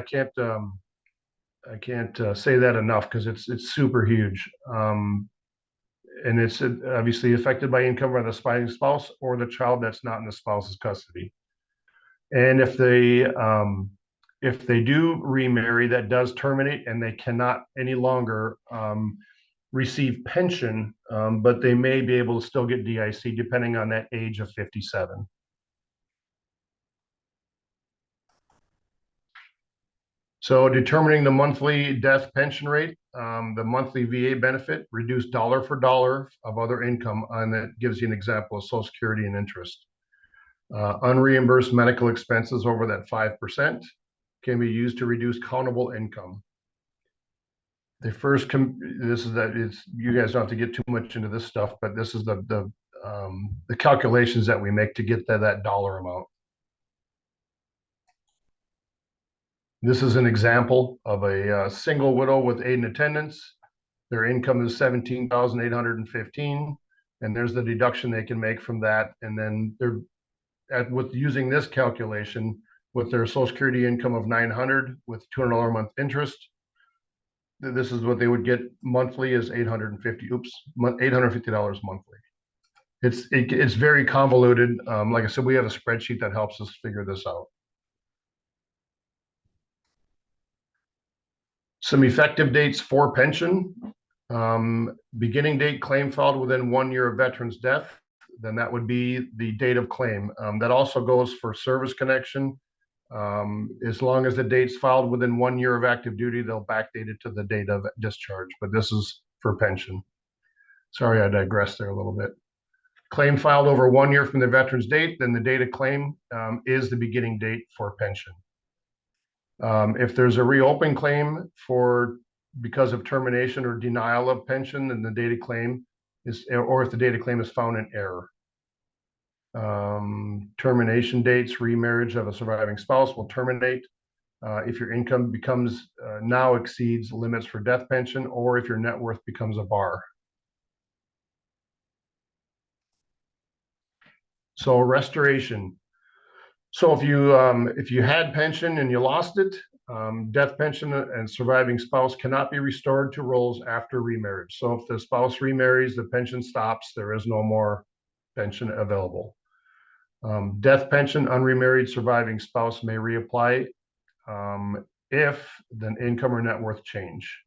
say that enough because it's super huge. And it's obviously affected by income by the surviving spouse or the child that's not in the spouse's custody. And if they do remarry, that does terminate and they cannot any longer receive pension, but they may be able to still get DIC depending on that age of 57. So determining the monthly death pension rate, the monthly VA benefit, reduced dollar for dollar of other income, and that gives you an example of Social Security and interest. Unreimbursed medical expenses over that 5% can be used to reduce countable income. You guys don't have to get too much into this stuff, but this is the calculations that we make to get to that dollar amount. This is an example of a single widow with aid and attendance. Their income is $17,815. and there's the deduction they can make from that. And then they're with using this calculation with their Social Security income of 900 with $200 a month interest, this is what they would get monthly is $850 monthly. It's very convoluted. Like I said, we have a spreadsheet that helps us figure this out. Some effective dates for pension. Beginning date claim filed within 1 year of veteran's death, then that would be the date of claim. That also goes for service connection. As long as the date's filed within 1 year of active duty, they'll backdate it to the date of discharge, but this is for pension. Sorry, I digressed there a little bit. Claim filed over 1 year from the veteran's date, then the date of claim is the beginning date for pension. If there's a reopen claim because of termination or denial of pension, then the date of claim is, or if the date of claim is found in error. Termination dates, remarriage of a surviving spouse will terminate if your income becomes now exceeds limits for death pension, or if your net worth becomes a bar. So restoration. So if you had pension and you lost it, death pension and surviving spouse cannot be restored to roles after remarriage. So if the spouse remarries, the pension stops. There is no more pension available. Death pension, unremarried surviving spouse may reapply if the income or net worth change.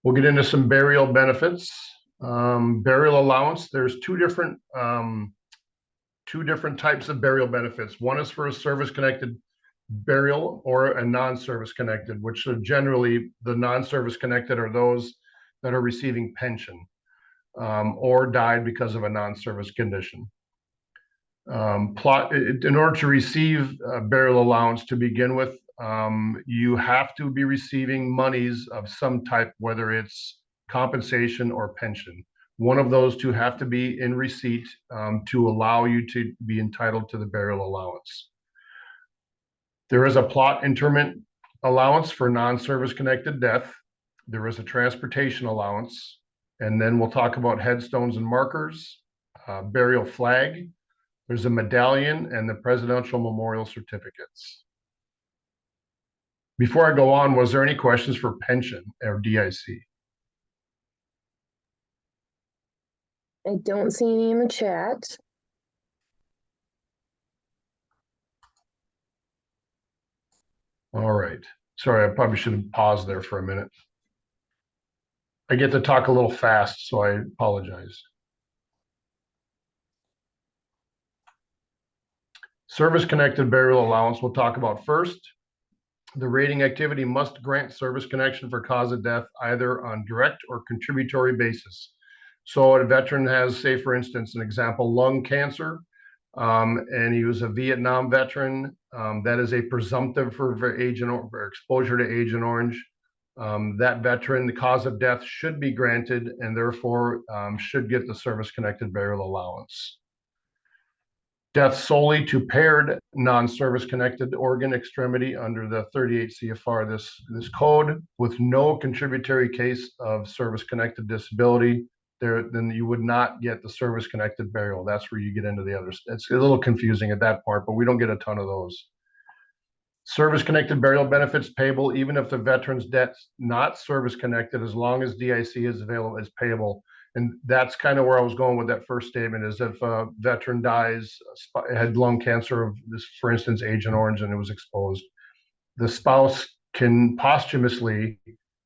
We'll get into some burial benefits. Burial allowance, there's two different types of burial benefits. One is for a service-connected burial or a non-service connected, which are generally the non-service connected are those that are receiving pension or died because of a non-service condition. In order to receive a burial allowance to begin with, you have to be receiving monies of some type, whether it's compensation or pension. One of those two have to be in receipt to allow you to be entitled to the burial allowance. There is a plot interment allowance for non-service connected death. There is a transportation allowance. And then we'll talk about headstones and markers, burial flag. There's a medallion and the presidential memorial certificates. Before I go on, was there any questions for pension or DIC? I don't see any in the chat. All right. Sorry, I probably should have paused there for a minute. I get to talk a little fast, so I apologize. Service-connected burial allowance we'll talk about first. The rating activity must grant service connection for cause of death either on direct or contributory basis. So a veteran has, say, for instance, an example, lung cancer, and he was a Vietnam veteran. That is a presumptive for exposure to Agent Orange. That veteran, the cause of death should be granted and therefore should get the service-connected burial allowance. Death solely to paired non-service connected organ extremity under the 38 CFR, this code, with no contributory case of service-connected disability, then you would not get the service-connected burial. That's where you get into the others. It's a little confusing at that part, but we don't get a ton of those. Service-connected burial benefits payable even if the veteran's debt's not service-connected, as long as DIC is available, is payable. And that's kind of where I was going with that first statement, is if a veteran dies, had lung cancer of this, for instance, Agent Orange, and it was exposed, the spouse can posthumously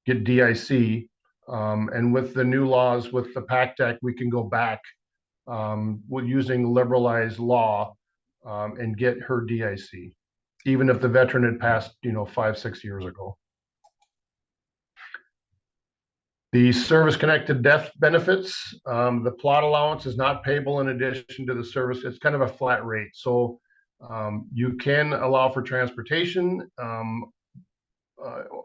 get DIC. And with the new laws, with the PACT Act, we can go back with using liberalized law and get her DIC, even if the veteran had passed, 5-6 years ago. The service-connected death benefits, the plot allowance is not payable in addition to the service. It's kind of a flat rate. So you can allow for transportation,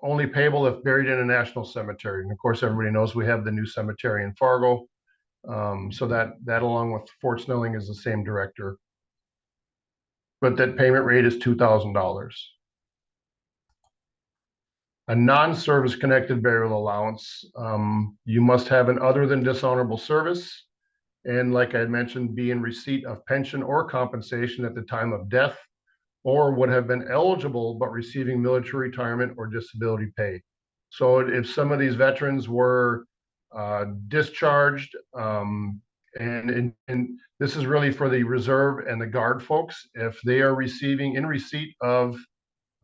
only payable if buried in a national cemetery. And of course, everybody knows we have the new cemetery in Fargo. So that along with Fort Snelling is the same director. But that payment rate is $2,000. A non-service connected burial allowance, you must have an other than dishonorable service. And like I had mentioned, be in receipt of pension or compensation at the time of death, or would have been eligible but receiving military retirement or disability pay. So if some of these veterans were discharged, and this is really for the reserve and the guard folks, if they are receiving in receipt of,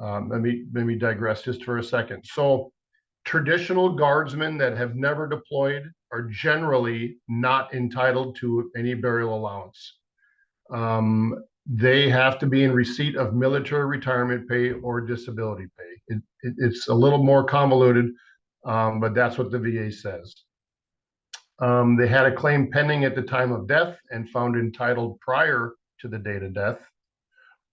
let me digress just for a second. So traditional guardsmen that have never deployed are generally not entitled to any burial allowance. They have to be in receipt of military retirement pay or disability pay. It's a little more convoluted, but that's what the VA says. They had a claim pending at the time of death and found entitled prior to the date of death,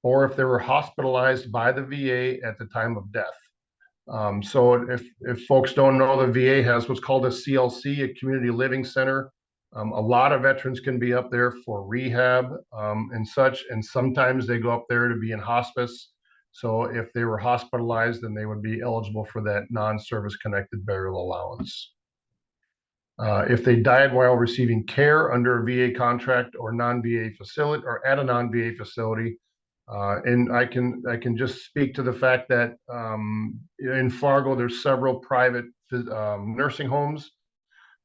or if they were hospitalized by the VA at the time of death. So if folks don't know, the VA has what's called a CLC, a community living center. A lot of veterans can be up there for rehab and such, and sometimes they go up there to be in hospice. So if they were hospitalized, then they would be eligible for that non-service connected burial allowance. If they died while receiving care under a VA contract or non-VA facility or at a non-VA facility, and I can just speak to the fact that in Fargo, there's several private nursing homes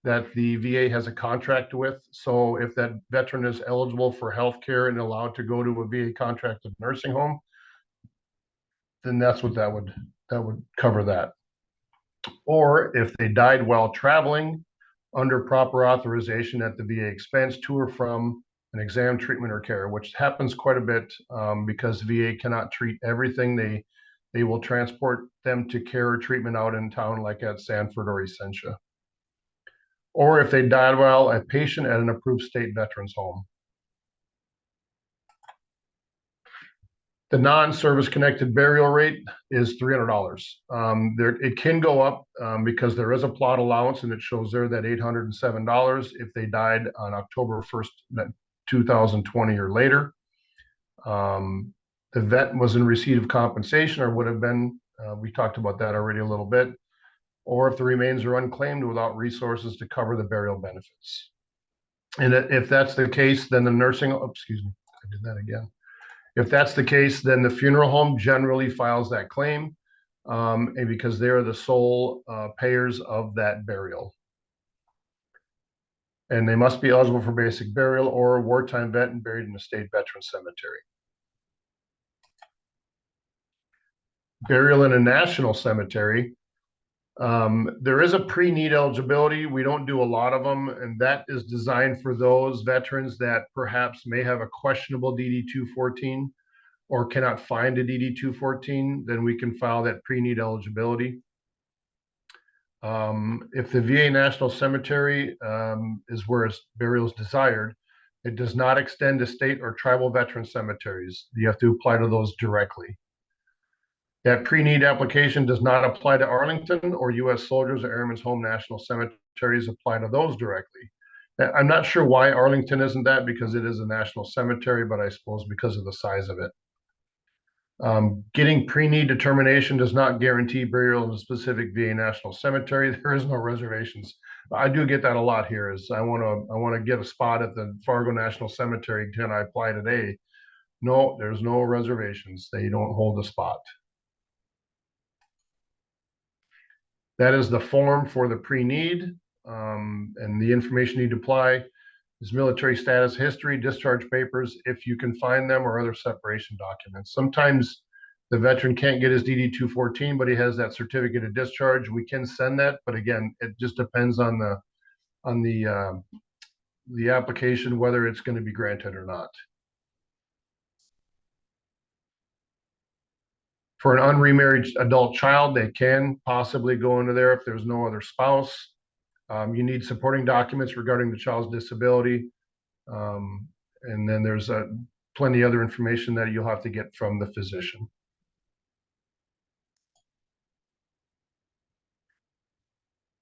that the VA has a contract with. So if that veteran is eligible for health care and allowed to go to a VA contracted nursing home, then that's what that would cover that. Or if they died while traveling under proper authorization at the VA expense to or from an exam, treatment, or care, which happens quite a bit because VA cannot treat everything. They will transport them to care or treatment out in town, like at Sanford or Essentia. Or if they died while a patient at an approved state veterans home. The non-service connected burial rate is $300. It can go up because there is a plot allowance, and it shows there that $807 if they died on October 1st, 2020 or later. The vet was in receipt of compensation or would have been, we talked about that already a little bit, or if the remains are unclaimed without resources to cover the burial benefits. And if that's the case, then the nursing, oh, excuse me, I did that again. If that's the case, then the funeral home generally files that claim, and because they are the sole payers of that burial. And they must be eligible for basic burial or wartime vet and buried in a state veteran cemetery. Burial in a national cemetery. There is a pre-need eligibility. We don't do a lot of them, and that is designed for those veterans that perhaps may have a questionable DD 214 or cannot find a DD 214, then we can file that pre-need eligibility. If the VA National Cemetery is where burial is desired, it does not extend to state or tribal veteran cemeteries. You have to apply to those directly. That pre-need application does not apply to Arlington or U.S. Soldiers or Airmen's Home National Cemeteries. Apply to those directly. I'm not sure why Arlington isn't that, because it is a national cemetery, but I suppose because of the size of it. Getting pre-need determination does not guarantee burial in a specific VA National Cemetery. There is no reservations. I do get that a lot here. Is I want to get a spot at the Fargo National Cemetery. Can I apply today? No, there's no reservations. They don't hold a spot. That is the form for the pre-need, and the information you need to apply is military status, history, discharge papers, if you can find them, or other separation documents. Sometimes the veteran can't get his DD 214, but he has that certificate of discharge. We can send that, but again, it just depends on the application, whether it's going to be granted or not. For an unremarried adult child, they can possibly go into there if there's no other spouse. You need supporting documents regarding the child's disability. And then there's plenty other information that you'll have to get from the physician.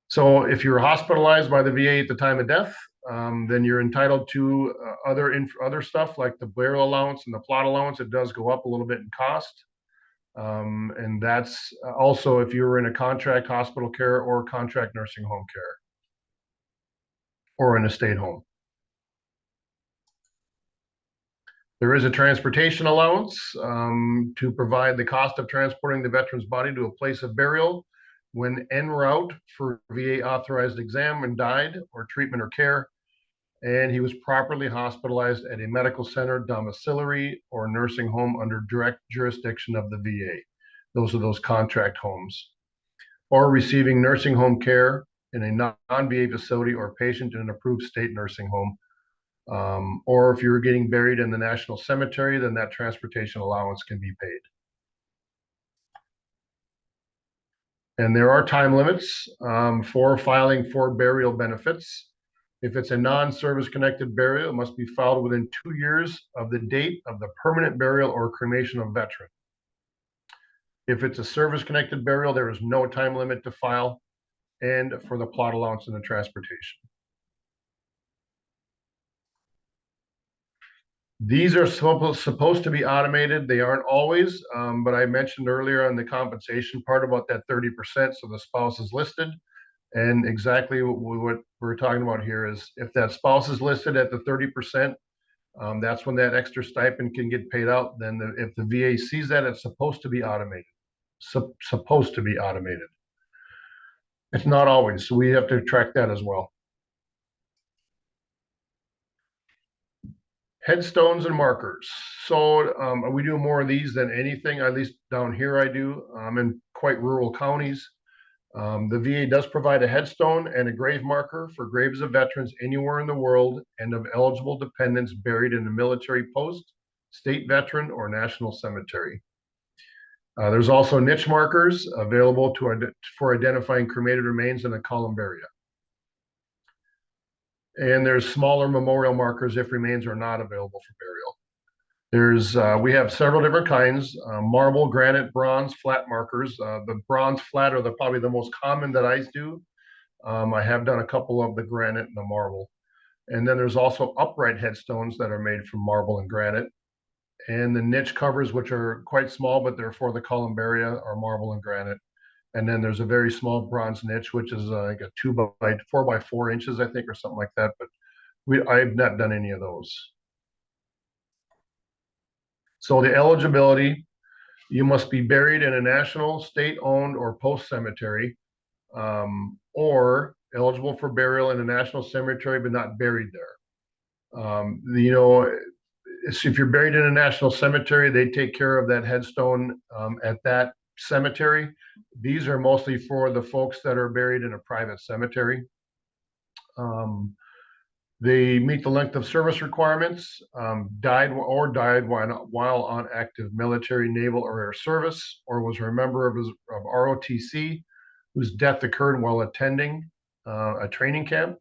So if you're hospitalized by the VA at the time of death, then you're entitled to other stuff like the burial allowance and the plot allowance. It does go up a little bit in cost. And that's also if you were in a contract hospital care or contract nursing home care or in a state home. There is a transportation allowance to provide the cost of transporting the veteran's body to a place of burial when en route for VA authorized exam and died or treatment or care, and he was properly hospitalized at a medical center, domiciliary, or nursing home under direct jurisdiction of the VA. Those are those contract homes. Or receiving nursing home care in a non-VA facility or patient in an approved state nursing home. Or if you're getting buried in the national cemetery, then that transportation allowance can be paid. And there are time limits for filing for burial benefits. If it's a non-service connected burial, it must be filed within 2 years of the date of the permanent burial or cremation of veteran. If it's a service connected burial, there is no time limit to file, and for the plot allowance and the transportation. These are supposed to be automated. They aren't always, but I mentioned earlier on the compensation part about that 30%, so the spouse is listed. And exactly what we're talking about here is if that spouse is listed at the 30%, that's when that extra stipend can get paid out. Then if the VA sees that, it's supposed to be automated. Supposed to be automated. It's not always, so we have to track that as well. Headstones and markers. So we do more of these than anything, at least down here I do, in quite rural counties. The VA does provide a headstone and a grave marker for graves of veterans anywhere in the world and of eligible dependents buried in a military post, state veteran, or national cemetery. There's also niche markers available for identifying cremated remains in a columbaria. And there's smaller memorial markers if remains are not available for burial. We have several different kinds: marble, granite, bronze, flat markers. The bronze flat are probably the most common that I do. I have done a couple of the granite and the marble. And then there's also upright headstones that are made from marble and granite. And the niche covers, which are quite small, but they're for the columbaria, are marble and granite. And then there's a very small bronze niche, which is like a 4 by 4 inches, I think, or something like that. But I've not done any of those. So the eligibility, you must be buried in a national, state-owned, or post cemetery, or eligible for burial in a national cemetery, but not buried there. If you're buried in a national cemetery, they take care of that headstone at that cemetery. These are mostly for the folks that are buried in a private cemetery. They meet the length of service requirements, died while on active military, naval, or air service, or was a member of ROTC whose death occurred while attending a training camp,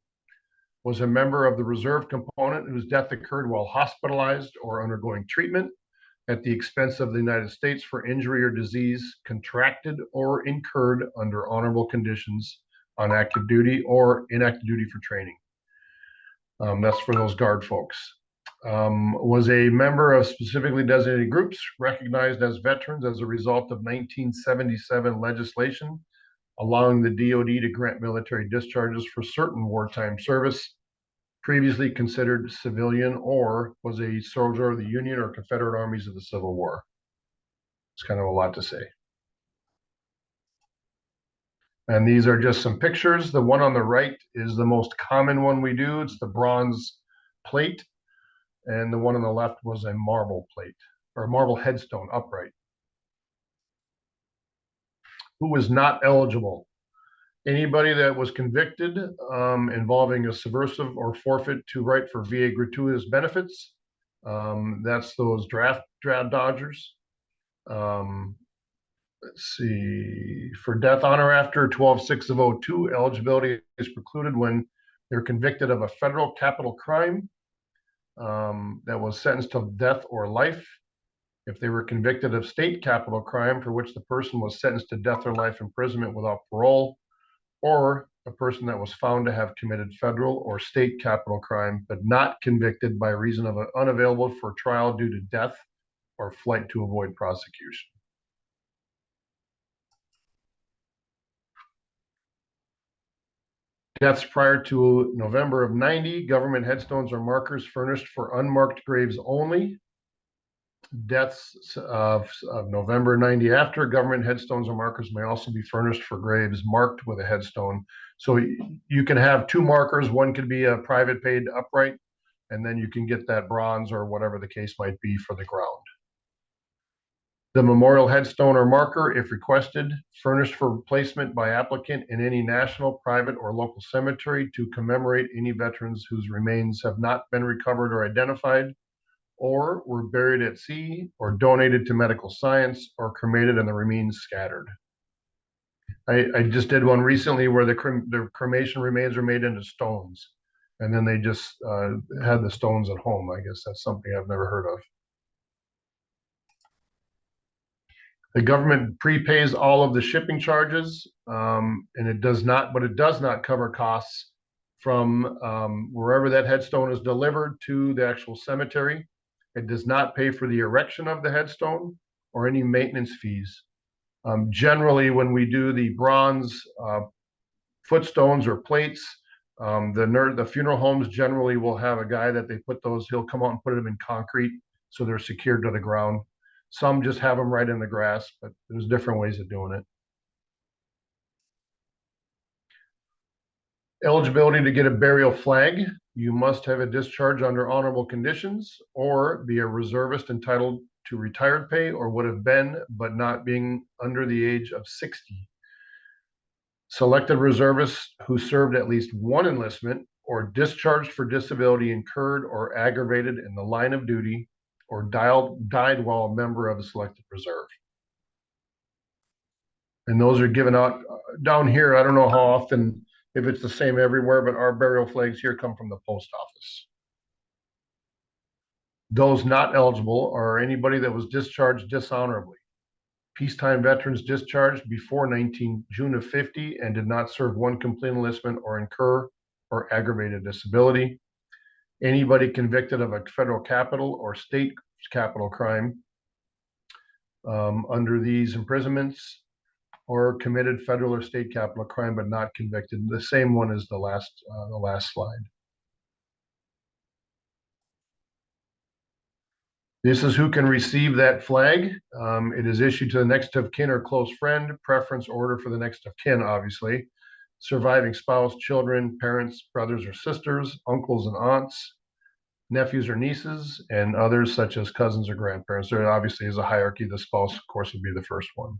was a member of the reserve component whose death occurred while hospitalized or undergoing treatment at the expense of the United States for injury or disease contracted or incurred under honorable conditions on active duty or inactive duty for training. That's for those guard folks. Was a member of specifically designated groups recognized as veterans as a result of 1977 legislation allowing the DoD to grant military discharges for certain wartime service, previously considered civilian, or was a soldier of the Union or Confederate armies of the Civil War. It's kind of a lot to say. And these are just some pictures. The one on the right is the most common one we do. It's the bronze plate. And the one on the left was a marble plate, or a marble headstone upright. Who was not eligible? Anybody that was convicted involving a subversive or forfeit to right for VA gratuitous benefits. That's those draft dodgers. Let's see, for death on or after 12/6/02, eligibility is precluded when they're convicted of a federal capital crime that was sentenced to death or life. If they were convicted of state capital crime for which the person was sentenced to death or life imprisonment without parole, or a person that was found to have committed federal or state capital crime but not convicted by reason of unavailable for trial due to death or flight to avoid prosecution. Deaths prior to November of 90, government headstones or markers furnished for unmarked graves only. Deaths of November 90 after, government headstones or markers may also be furnished for graves marked with a headstone. So you can have two markers. One could be a private paid upright, and then you can get that bronze or whatever the case might be for the ground. The memorial headstone or marker, if requested, furnished for replacement by applicant in any national, private, or local cemetery to commemorate any veterans whose remains have not been recovered or identified, or were buried at sea, or donated to medical science, or cremated and the remains scattered. I just did one recently where the cremation remains are made into stones, and then they just had the stones at home. I guess that's something I've never heard of. The government prepays all of the shipping charges, and it does not cover costs from wherever that headstone is delivered to the actual cemetery. It does not pay for the erection of the headstone or any maintenance fees. Generally, when we do the bronze footstones or plates, the funeral homes generally will have a guy that they put those, he'll come out and put them in concrete so they're secured to the ground. Some just have them right in the grass, but there's different ways of doing it. Eligibility to get a burial flag. You must have a discharge under honorable conditions or be a reservist entitled to retired pay or would have been, but not being under the age of 60. Selected reservists who served at least one enlistment or discharged for disability incurred or aggravated in the line of duty or died while a member of a selected reserve. And those are given out down here. I don't know how often, if it's the same everywhere, but our burial flags here come from the post office. Those not eligible are anybody that was discharged dishonorably. Peacetime veterans discharged before June of 50 and did not serve one complete enlistment or incur or aggravated disability. Anybody convicted of a federal capital or state capital crime under these imprisonments, or committed federal or state capital crime but not convicted. The same one as the last slide. This is who can receive that flag. It is issued to the next of kin or close friend, preference order for the next of kin, obviously. Surviving spouse, children, parents, brothers or sisters, uncles and aunts, nephews or nieces, and others such as cousins or grandparents. There obviously is a hierarchy. The spouse, of course, would be the first one.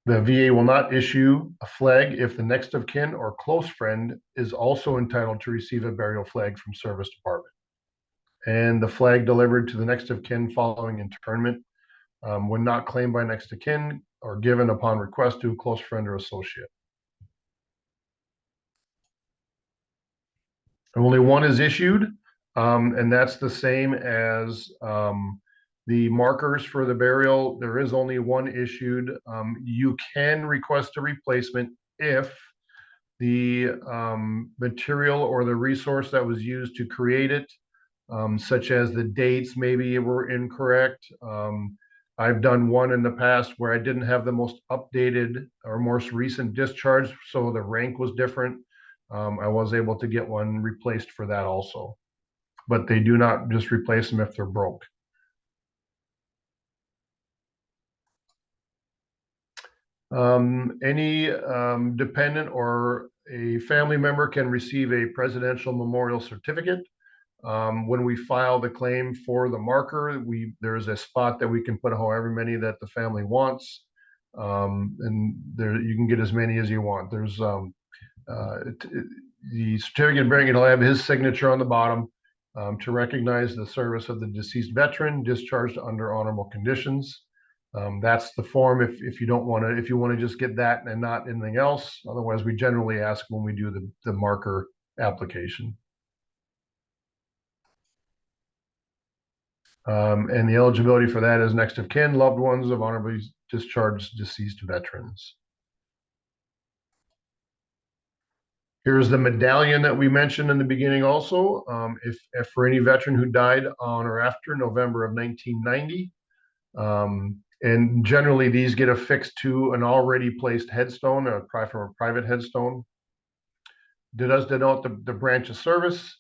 The VA will not issue a flag if the next of kin or close friend is also entitled to receive a burial flag from service department. And the flag delivered to the next of kin following internment when not claimed by next of kin or given upon request to a close friend or associate. Only one is issued, and that's the same as the markers for the burial. There is only one issued. You can request a replacement if the material or the resource that was used to create it, such as the dates maybe were incorrect. I've done one in the past where I didn't have the most updated or most recent discharge, so the rank was different. I was able to get one replaced for that also, but they do not just replace them if they're broke. Any dependent or a family member can receive a presidential memorial certificate. When we file the claim for the marker, there's a spot that we can put however many that the family wants, and there you can get as many as you want. There's the certificate of bearing, it'll have his signature on the bottom to recognize the service of the deceased veteran discharged under honorable conditions. That's the form if you don't want to, if you want to just get that and not anything else. Otherwise, we generally ask when we do the marker application. And the eligibility for that is next of kin, loved ones of honorably discharged deceased veterans. Here's the medallion that we mentioned in the beginning also. If for any veteran who died on or after November of 1990, And generally, these get affixed to an already placed headstone, from a private headstone. It does denote the branch of service.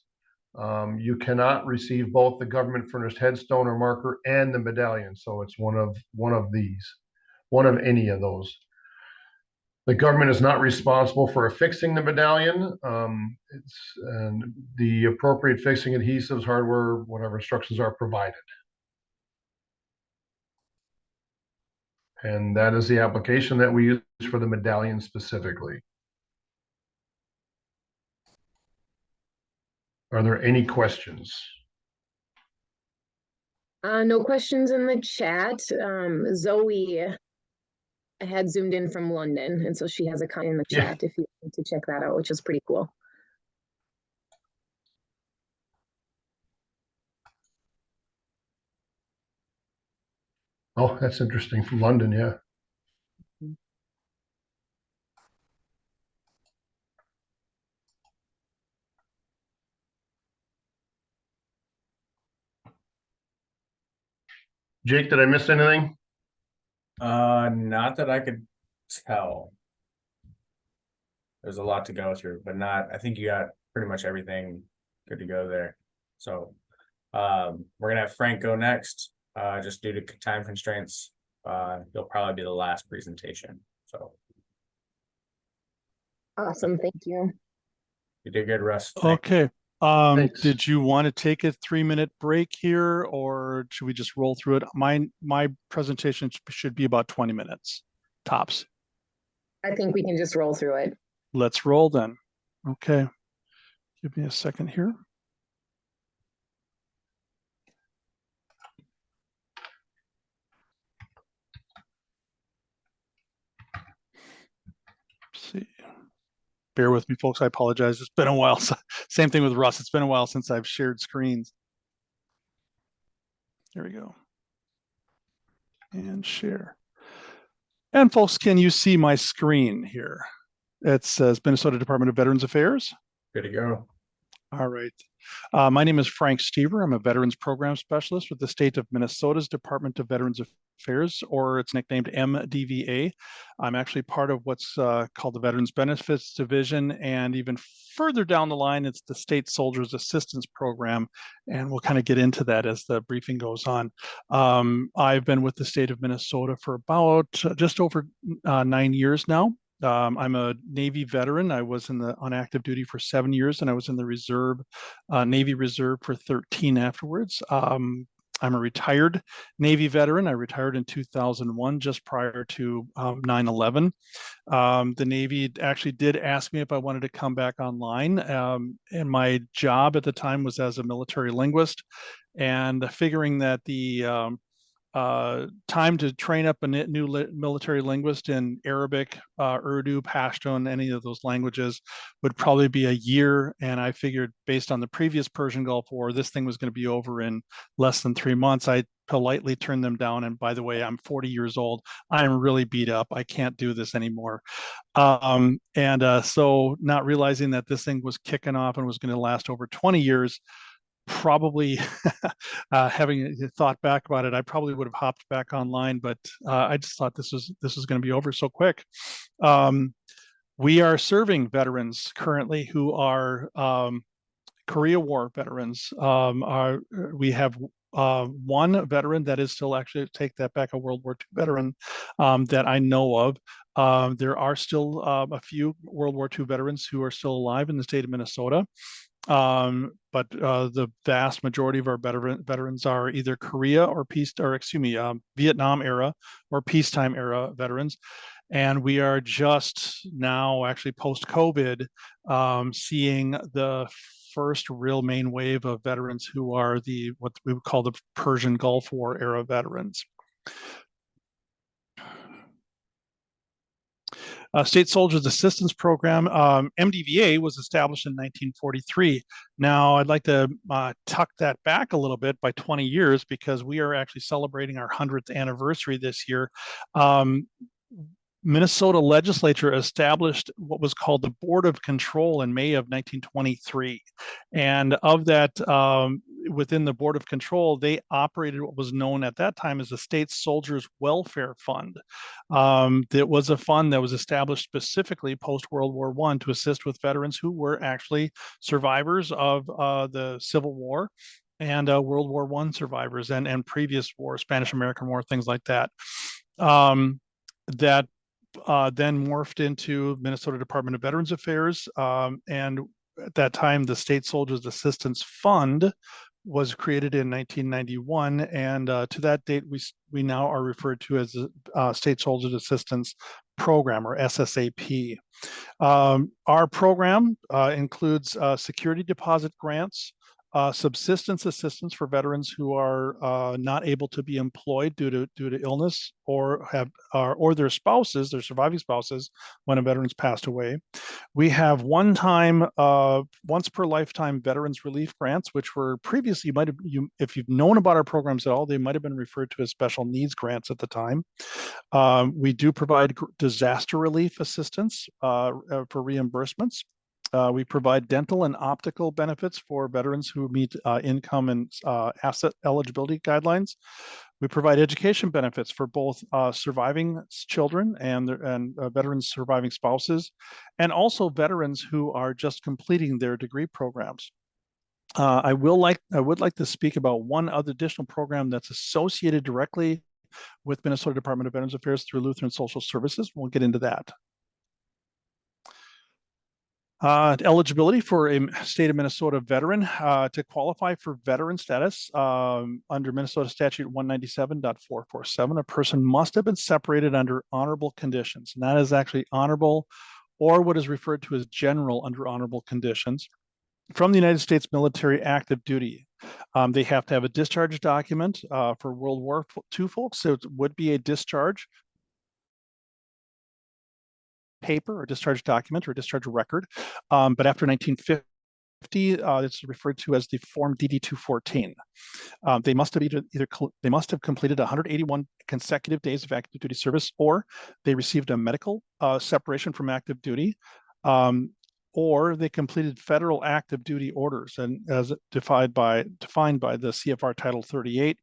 You cannot receive both the government furnished headstone or marker and the medallion. So it's one of these, one of any of those. The government is not responsible for affixing the medallion. And the appropriate fixing adhesives, hardware, whatever instructions are provided. And that is the application that we use for the medallion specifically. Are there any questions? No questions in the chat. Zoe had zoomed in from London, and so she has a comment in the chat if you want to check that out, which is pretty cool. Oh, that's interesting. From London, yeah. Jake, did I miss anything? Not that I could tell. There's a lot to go through, but I think you got pretty much everything good to go there. So we're gonna have Frank go next, just due to time constraints. He'll probably be the last presentation. So Awesome, thank you. you did good, Russ. Okay. Thanks. Did you want to take a 3-minute break here, or should we just roll through it? My presentation should be about 20 minutes tops. I think we can just roll through it. Let's roll then. Okay. Give me a second here. Let's see. Bear with me, folks. I apologize. It's been a while. Same thing with Russ. It's been a while since I've shared screens. Here we go. And share. And folks, can you see my screen here? It says Minnesota Department of Veterans Affairs. Good to go. All right. My name is Frank Stever. I'm a Veterans Program Specialist with the state of Minnesota's Department of Veterans Affairs, or it's nicknamed MDVA. I'm actually part of what's called the Veterans Benefits Division, and even further down the line, it's the State Soldiers Assistance Program, and we'll kind of get into that as the briefing goes on. I've been with the state of Minnesota for about just over 9 years now. I'm a Navy veteran. I was on active duty for 7 years, and I was in the reserve, Navy Reserve for 13 afterwards. I'm a retired Navy veteran. I retired in 2001, just prior to 9/11. The Navy actually did ask me if I wanted to come back online, and my job at the time was as a military linguist, and figuring that the time to train up a new military linguist in Arabic, Urdu, Pashtun, any of those languages would probably be a year. And I figured, based on the previous Persian Gulf War, this thing was going to be over in less than 3 months. I politely turned them down. And by the way, I'm 40 years old. I'm really beat up. I can't do this anymore. So not realizing that this thing was kicking off and was going to last over 20 years, probably having thought back about it, I probably would have hopped back online, but I just thought this was going to be over so quick. We are serving veterans currently who are Korea War veterans. We have one veteran that is still, actually take that back, a World War II veteran that I know of. There are still a few World War II veterans who are still alive in the state of Minnesota. But the vast majority of our veterans are either Korea or Vietnam era or peacetime era veterans. And we are just now, actually post-COVID, seeing the first real main wave of veterans who are what we would call the Persian Gulf War era veterans. State Soldiers Assistance Program, MDVA, was established in 1943. Now, I'd like to tuck that back a little bit by 20 years, because we are actually celebrating our 100th anniversary this year. Minnesota legislature established what was called the Board of Control in May of 1923. And of that, within the Board of Control, they operated what was known at that time as the State Soldiers Welfare Fund. That was a fund that was established specifically post-World War I to assist with veterans who were actually survivors of the Civil War and World War I survivors and previous war, Spanish American War, things like that. That then morphed into Minnesota Department of Veterans Affairs, and at that time, the State Soldiers Assistance Fund was created in 1991, and to that date, we now are referred to as the State Soldiers Assistance Program, or SSAP. Our program includes security deposit grants, subsistence assistance for veterans who are not able to be employed due to illness or their spouses, their surviving spouses, when a veteran's passed away. We have one-time, once per lifetime veterans relief grants, which were previously if you've known about our programs at all, they might have been referred to as special needs grants at the time. We do provide disaster relief assistance for reimbursements. We provide dental and optical benefits for veterans who meet income and asset eligibility guidelines. We provide education benefits for both surviving children and veterans' surviving spouses, and also veterans who are just completing their degree programs. I would like to speak about one other additional program that's associated directly with Minnesota Department of Veterans Affairs through Lutheran Social Services. We'll get into that. Eligibility for a state of Minnesota veteran to qualify for veteran status under Minnesota Statute 197.447, a person must have been separated under honorable conditions. And that is actually honorable, or what is referred to as general under honorable conditions, from the United States military active duty. They have to have a discharge document for World War II folks. So it would be a discharge paper or discharge document or discharge record. But after 1950, it's referred to as the Form DD-214. They must have completed 181 consecutive days of active duty service, or they received a medical separation from active duty, or they completed federal active duty orders, and as defined by the CFR Title 38.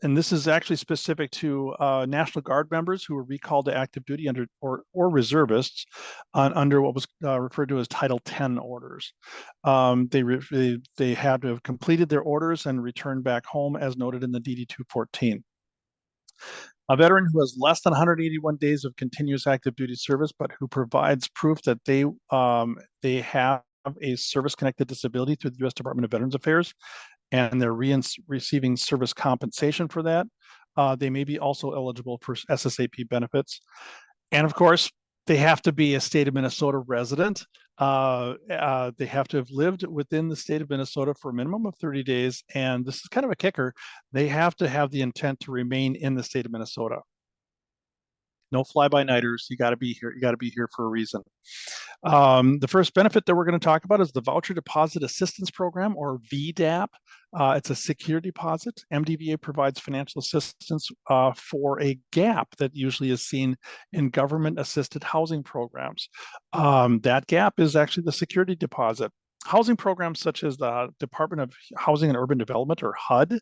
And this is actually specific to National Guard members who were recalled to active duty under or reservists under what was referred to as Title 10 orders. They had to have completed their orders and returned back home as noted in the DD-214. A veteran who has less than 181 days of continuous active duty service, but who provides proof that they have a service-connected disability through the U.S. Department of Veterans Affairs, and they're receiving service compensation for that, they may be also eligible for SSAP benefits. And of course, they have to be a state of Minnesota resident. They have to have lived within the state of Minnesota for a minimum of 30 days. And this is kind of a kicker. They have to have the intent to remain in the state of Minnesota. No fly-by-nighters. You got to be here. You got to be here for a reason. The first benefit that we're going to talk about is the Voucher Deposit Assistance Program, or VDAP. It's a secure deposit. MDVA provides financial assistance for a gap that usually is seen in government-assisted housing programs. That gap is actually the security deposit. Housing programs such as the Department of Housing and Urban Development, or HUD,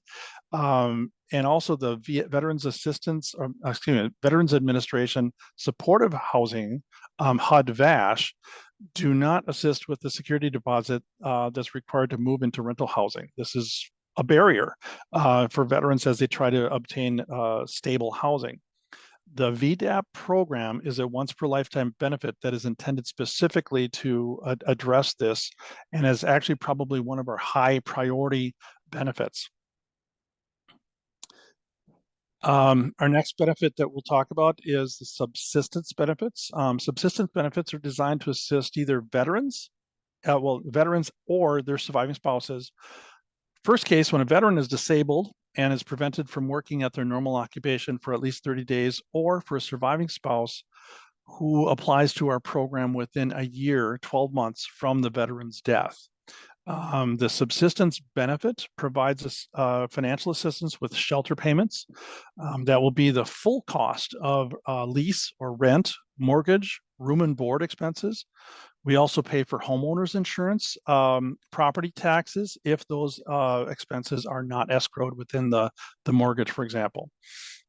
and also the Veterans Administration Supportive Housing, HUD-VASH, do not assist with the security deposit that's required to move into rental housing. This is a barrier for veterans as they try to obtain stable housing. The VDAP program is a once per lifetime benefit that is intended specifically to address this, and is actually probably one of our high priority benefits. Our next benefit that we'll talk about is the subsistence benefits. Subsistence benefits are designed to assist either veterans or their surviving spouses. First case, when a veteran is disabled and is prevented from working at their normal occupation for at least 30 days, or for a surviving spouse who applies to our program within a year, 12 months from the veteran's death. The subsistence benefit provides us financial assistance with shelter payments. That will be the full cost of lease or rent, mortgage, room and board expenses. We also pay for homeowners insurance, property taxes, if those expenses are not escrowed within the mortgage, for example.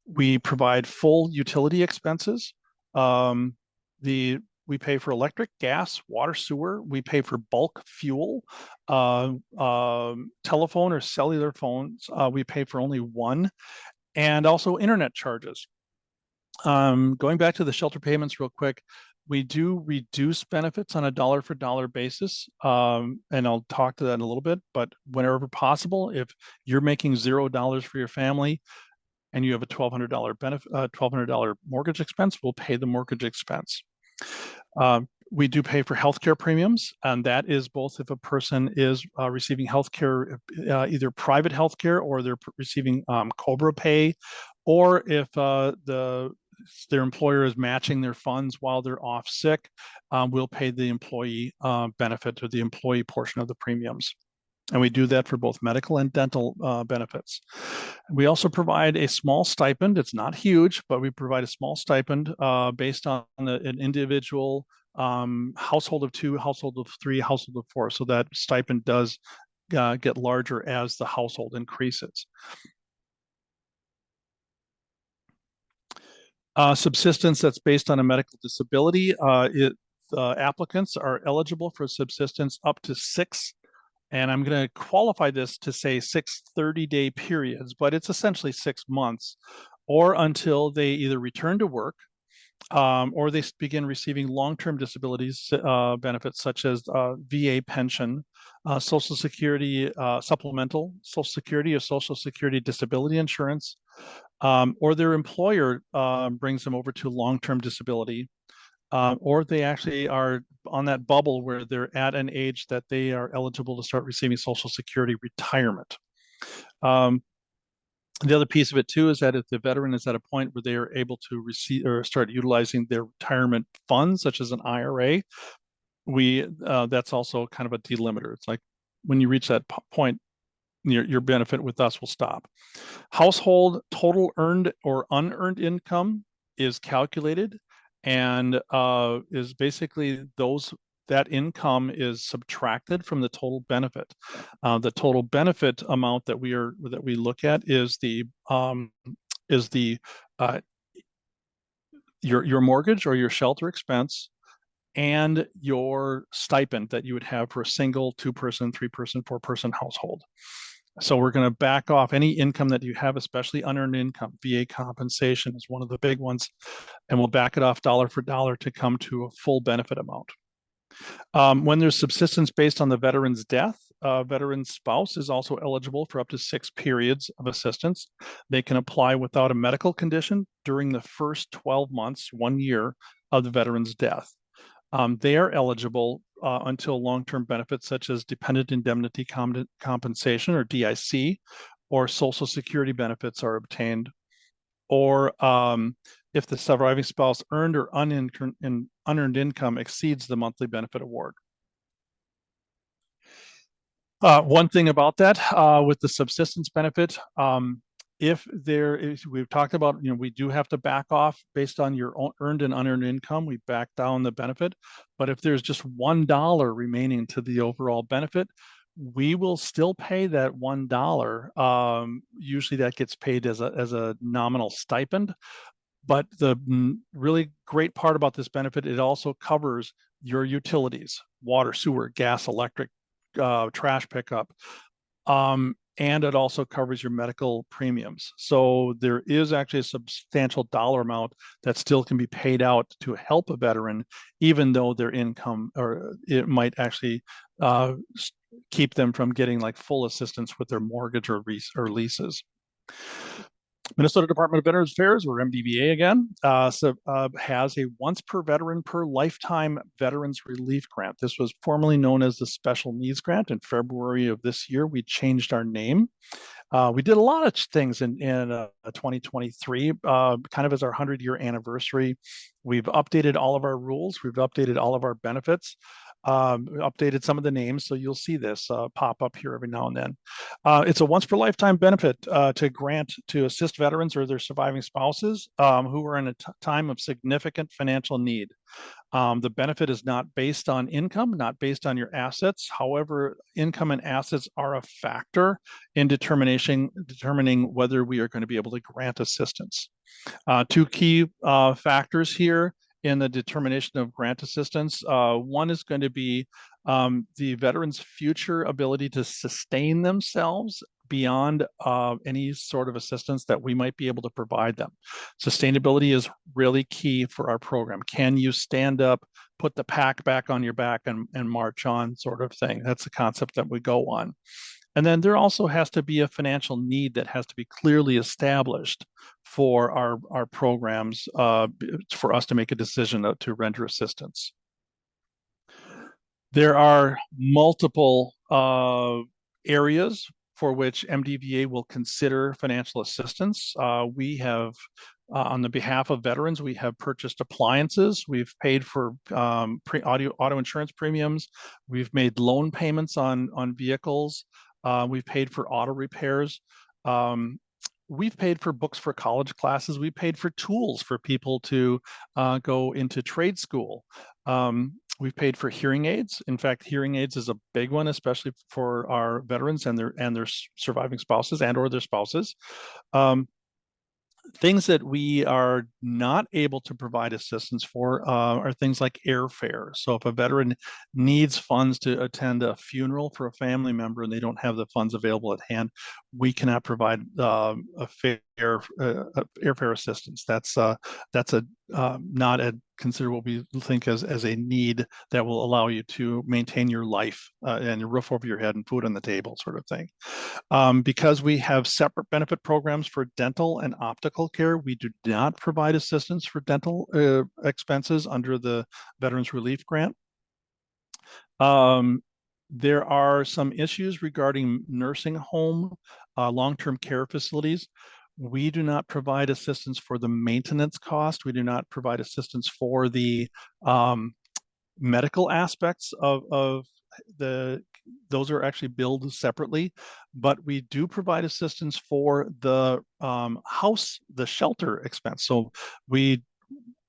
We provide full utility expenses. We pay for electric, gas, water, sewer. We pay for bulk fuel, telephone or cellular phones. We pay for only one, and also internet charges. Going back to the shelter payments real quick, we do reduce benefits on a dollar for dollar basis. And I'll talk to that in a little bit, but whenever possible, if you're making $0 for your family and you have a $1,200 benefit, $1,200 mortgage expense, we'll pay the mortgage expense. We do pay for healthcare premiums, and that is both if a person is receiving healthcare, either private healthcare or they're receiving COBRA pay, or if their employer is matching their funds while they're off sick, we'll pay the employee benefit or the employee portion of the premiums. And we do that for both medical and dental benefits. We also provide a small stipend. It's not huge, but we provide a small stipend based on an individual household of 2, household of 3, household of 4. So that stipend does get larger as the household increases. Subsistence that's based on a medical disability. Applicants are eligible for subsistence up to 6. And I'm going to qualify this to say 6 30-day periods, but it's essentially 6 months, or until they either return to work or they begin receiving long-term disabilities benefits such as VA pension, Social Security supplemental, Social Security or Social Security disability insurance, or their employer brings them over to long-term disability. Or they actually are on that bubble where they're at an age that they are eligible to start receiving Social Security retirement. The other piece of it too is that if the veteran is at a point where they are able to receive or start utilizing their retirement funds, such as an IRA, that's also kind of a delimiter. It's like when you reach that point, your benefit with us will stop. Household total earned or unearned income is calculated, and is basically that income is subtracted from the total benefit. The total benefit amount that we look at is your mortgage or your shelter expense and your stipend that you would have for a single 2-person, 3-person, 4-person household. So we're going to back off any income that you have, especially unearned income. VA compensation is one of the big ones, and we'll back it off dollar for dollar to come to a full benefit amount. When there's subsistence based on the veteran's death, veteran's spouse is also eligible for up to 6 periods of assistance. They can apply without a medical condition during the first 12 months, 1 year of the veteran's death. They are eligible until long-term benefits such as dependent indemnity compensation or DIC, or Social Security benefits are obtained, or if the surviving spouse earned or unearned income exceeds the monthly benefit award. One thing about that with the subsistence benefit, if there is, we've talked about, we do have to back off based on your earned and unearned income. We back down the benefit, but if there's just $1 remaining to the overall benefit, we will still pay that $1. Usually that gets paid as a nominal stipend. But the really great part about this benefit, it also covers your utilities, water, sewer, gas, electric, trash pickup. And it also covers your medical premiums. So there is actually a substantial dollar amount that still can be paid out to help a veteran, even though their income, or it might actually keep them from getting like full assistance with their mortgage or leases. Minnesota Department of Veterans Affairs, or MDVA again, has a once per veteran per lifetime Veterans Relief Grant. This was formerly known as the Special Needs Grant. In February of this year, we changed our name. We did a lot of things in 2023, kind of as our 100-year anniversary. We've updated all of our rules. We've updated all of our benefits. updated some of the names, so you'll see this pop up here every now and then. It's a once per lifetime benefit to grant to assist veterans or their surviving spouses who are in a time of significant financial need. The benefit is not based on income, not based on your assets. However, income and assets are a factor in determining whether we are going to be able to grant assistance. Two key factors here in the determination of grant assistance. One is going to be the veteran's future ability to sustain themselves beyond any sort of assistance that we might be able to provide them. Sustainability is really key for our program. Can you stand up, put the pack back on your back and march on, sort of thing? That's the concept that we go on. And then there also has to be a financial need that has to be clearly established for our programs for us to make a decision to render assistance. There are multiple areas for which MDVA will consider financial assistance. We have, on the behalf of veterans, we have purchased appliances. We've paid for auto insurance premiums. We've made loan payments on vehicles. We've paid for auto repairs. We've paid for books for college classes. We paid for tools for people to go into trade school. We've paid for hearing aids. In fact, hearing aids is a big one, especially for our veterans and their surviving spouses and/or their spouses. Things that we are not able to provide assistance for are things like airfare. So if a veteran needs funds to attend a funeral for a family member and they don't have the funds available at hand, we cannot provide airfare assistance. That's not considered what we think as a need that will allow you to maintain your life and a roof over your head and food on the table, sort of thing. Because we have separate benefit programs for dental and optical care, we do not provide assistance for dental expenses under the Veterans Relief Grant. There are some issues regarding nursing home, long-term care facilities. We do not provide assistance for the maintenance cost. We do not provide assistance for the medical aspects of those are actually billed separately, but we do provide assistance for the the shelter expense. So we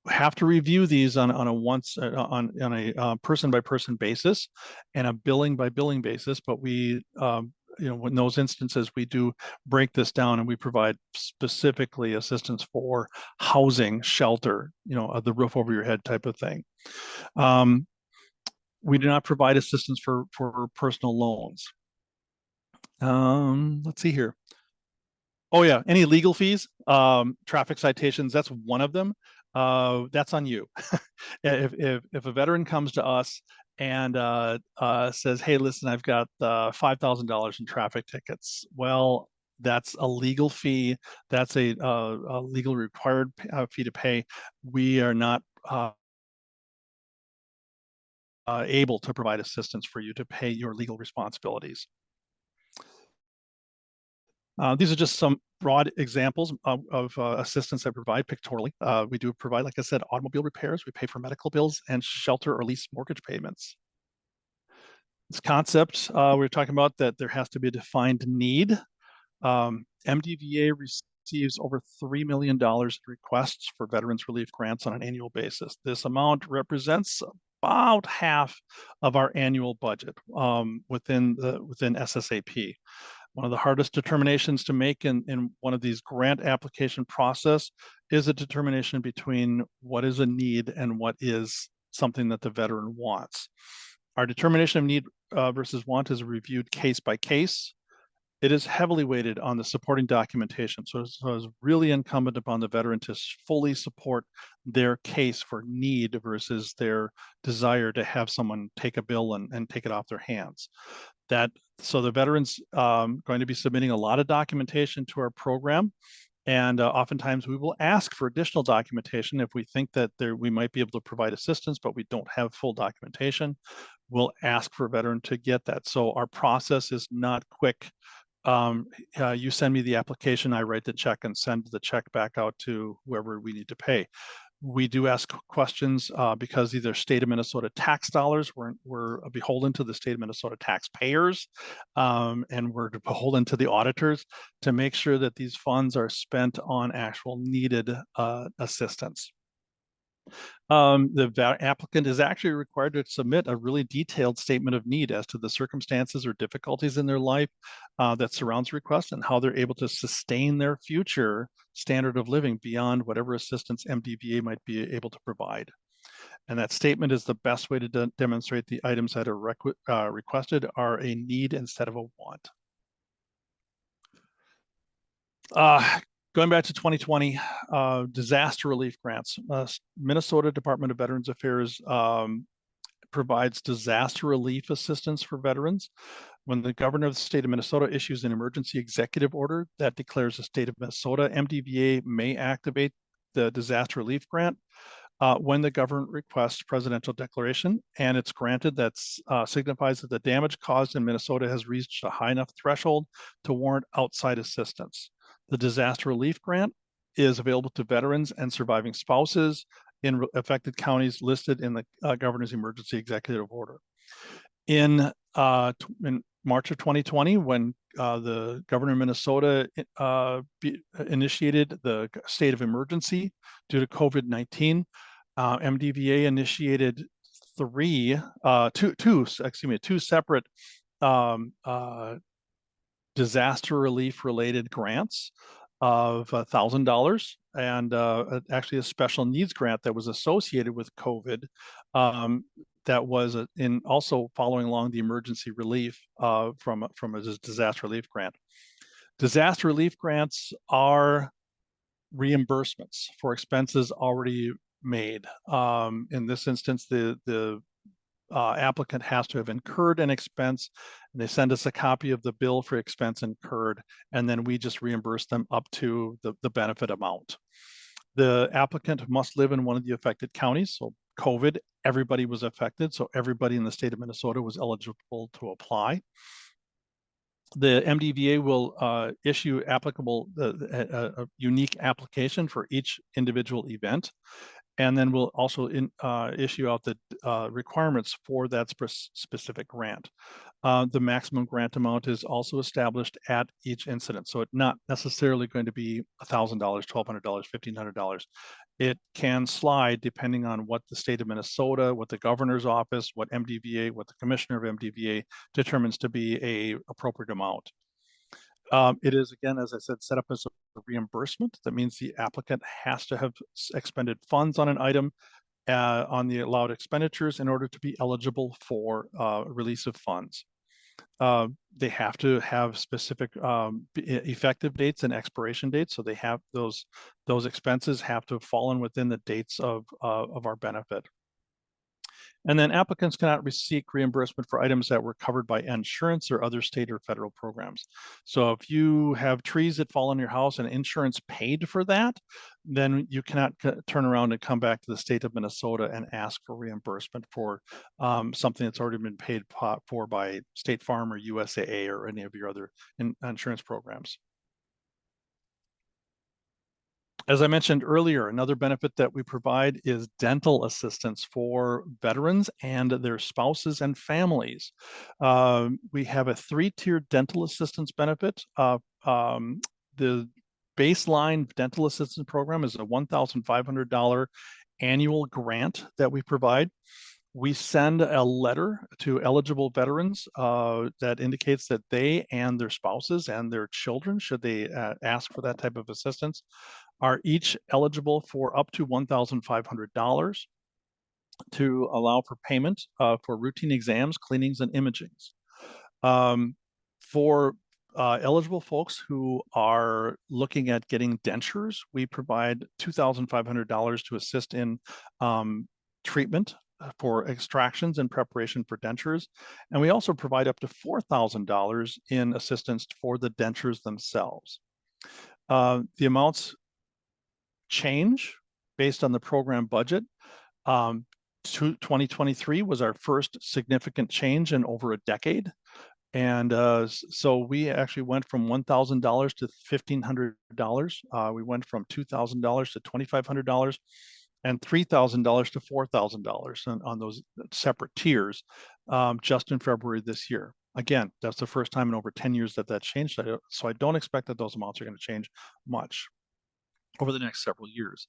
have to review these on a person by person basis and a billing by billing basis, but we in those instances, we do break this down and we provide specifically assistance for housing, shelter, the roof over your head type of thing. We do not provide assistance for personal loans. Let's see here. Oh yeah, any legal fees, traffic citations, that's one of them. That's on you. If a veteran comes to us and says, hey, listen, I've got $5,000 in traffic tickets. Well, that's a legal fee. That's a legal required fee to pay. We are not able to provide assistance for you to pay your legal responsibilities. These are just some broad examples of assistance that we provide pictorially. We do provide, like I said, automobile repairs. We pay for medical bills and shelter or lease mortgage payments. This concept we're talking about, that there has to be a defined need. MDVA receives over $3 million in requests for veterans relief grants on an annual basis. This amount represents about half of our annual budget within SSAP. One of the hardest determinations to make in one of these grant application process is a determination between what is a need and what is something that the veteran wants. Our determination of need versus want is reviewed case by case. It is heavily weighted on the supporting documentation. So it's really incumbent upon the veteran to fully support their case for need versus their desire to have someone take a bill and take it off their hands. So the veteran's going to be submitting a lot of documentation to our program. And oftentimes we will ask for additional documentation if we think that we might be able to provide assistance, but we don't have full documentation. We'll ask for a veteran to get that. So our process is not quick. You send me the application, I write the check and send the check back out to whoever we need to pay. We do ask questions because either state of Minnesota tax dollars, we're beholden to the state of Minnesota taxpayers, and we're beholden to the auditors to make sure that these funds are spent on actual needed assistance. The applicant is actually required to submit a really detailed statement of need as to the circumstances or difficulties in their life that surrounds the request and how they're able to sustain their future standard of living beyond whatever assistance MDVA might be able to provide. And that statement is the best way to demonstrate the items that are requested are a need instead of a want. Going back to 2020, disaster relief grants. Minnesota Department of Veterans Affairs provides disaster relief assistance for veterans. When the governor of the state of Minnesota issues an emergency executive order that declares the state of Minnesota, MDVA may activate the disaster relief grant when the government requests presidential declaration and it's granted. That signifies that the damage caused in Minnesota has reached a high enough threshold to warrant outside assistance. The disaster relief grant is available to veterans and surviving spouses in affected counties listed in the governor's emergency executive order. In March of 2020, when the governor of Minnesota initiated the state of emergency due to COVID-19, MDVA initiated two separate disaster relief related grants of $1,000 and actually a special needs grant that was associated with COVID that was also following along the emergency relief from a disaster relief grant. Disaster relief grants are reimbursements for expenses already made. In this instance, the applicant has to have incurred an expense, and they send us a copy of the bill for expense incurred, and then we just reimburse them up to the benefit amount. The applicant must live in one of the affected counties. So COVID, everybody was affected, so everybody in the state of Minnesota was eligible to apply. The MDVA will issue a unique application for each individual event. And then we'll also issue out the requirements for that specific grant. The maximum grant amount is also established at each incident. So it's not necessarily going to be $1,000, $1,200, $1,500. It can slide depending on what the state of Minnesota, what the governor's office, what MDVA, what the commissioner of MDVA determines to be an appropriate amount. It is, again, as I said, set up as a reimbursement. That means the applicant has to have expended funds on an item on the allowed expenditures in order to be eligible for release of funds. They have to have specific effective dates and expiration dates. So they have those expenses have to have fallen within the dates of our benefit. And then applicants cannot seek reimbursement for items that were covered by insurance or other state or federal programs. So if you have trees that fall on your house and insurance paid for that, then you cannot turn around and come back to the state of Minnesota and ask for reimbursement for something that's already been paid for by State Farm or USAA or any of your other insurance programs. As I mentioned earlier, another benefit that we provide is dental assistance for veterans and their spouses and families. We have a 3-tiered dental assistance benefit. The baseline dental assistance program is a $1,500 annual grant that we provide. We send a letter to eligible veterans that indicates that they and their spouses and their children, should they ask for that type of assistance, are each eligible for up to $1,500 to allow for payment for routine exams, cleanings, and imagings. For eligible folks who are looking at getting dentures, we provide $2,500 to assist in treatment for extractions and preparation for dentures. And we also provide up to $4,000 in assistance for the dentures themselves. The amounts change based on the program budget. 2023 was our first significant change in over a decade. And so we actually went from $1,000 to $1,500. We went from $2,000 to $2,500. and $3,000 to $4,000 on those separate tiers just in February this year. Again, that's the first time in over 10 years that that changed. So I don't expect that those amounts are going to change much over the next several years.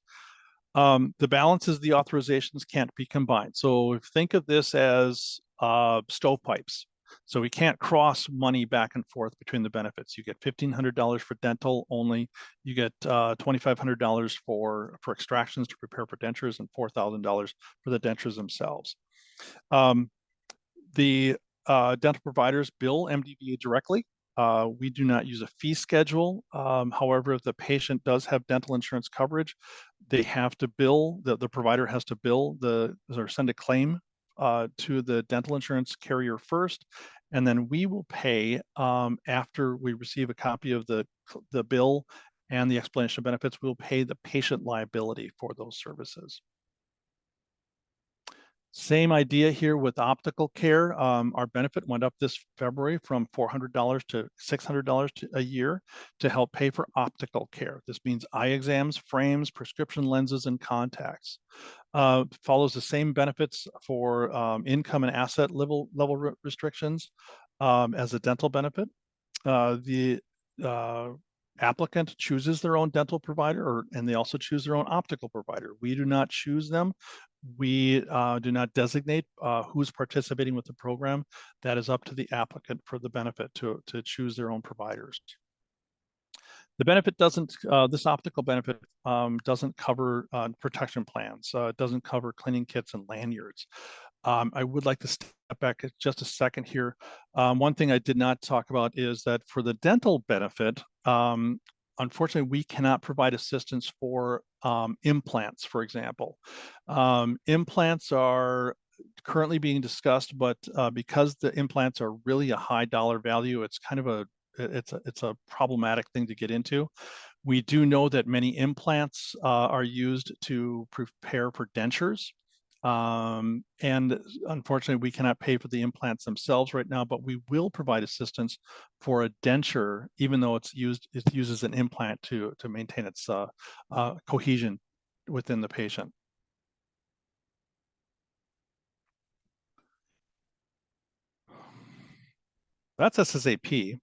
The balances, the authorizations can't be combined. So think of this as stovepipes. So we can't cross money back and forth between the benefits. You get $1,500 for dental only. You get $2,500 for extractions to prepare for dentures, and $4,000 for the dentures themselves. The dental providers bill MDVA directly. We do not use a fee schedule. However, if the patient does have dental insurance coverage, they have to bill, the provider has to bill or send a claim to the dental insurance carrier first, and then we will pay after we receive a copy of the bill and the explanation of benefits. We'll pay the patient liability for those services. Same idea here with optical care. Our benefit went up this February from $400 to $600 a year to help pay for optical care. This means eye exams, frames, prescription lenses, and contacts. Follows the same benefits for income and asset level restrictions as a dental benefit. The applicant chooses their own dental provider, and they also choose their own optical provider. We do not choose them. We do not designate who's participating with the program. That is up to the applicant for the benefit to choose their own providers. The benefit doesn't, this optical benefit doesn't cover protection plans. It doesn't cover cleaning kits and lanyards. I would like to step back just a second here. One thing I did not talk about is that for the dental benefit, unfortunately, we cannot provide assistance for implants, for example. Implants are currently being discussed, but because the implants are really a high dollar value, it's kind of it's a problematic thing to get into. We do know that many implants are used to prepare for dentures. And unfortunately, we cannot pay for the implants themselves right now, but we will provide assistance for a denture, even though it uses an implant to maintain its cohesion within the patient. That's SSAP.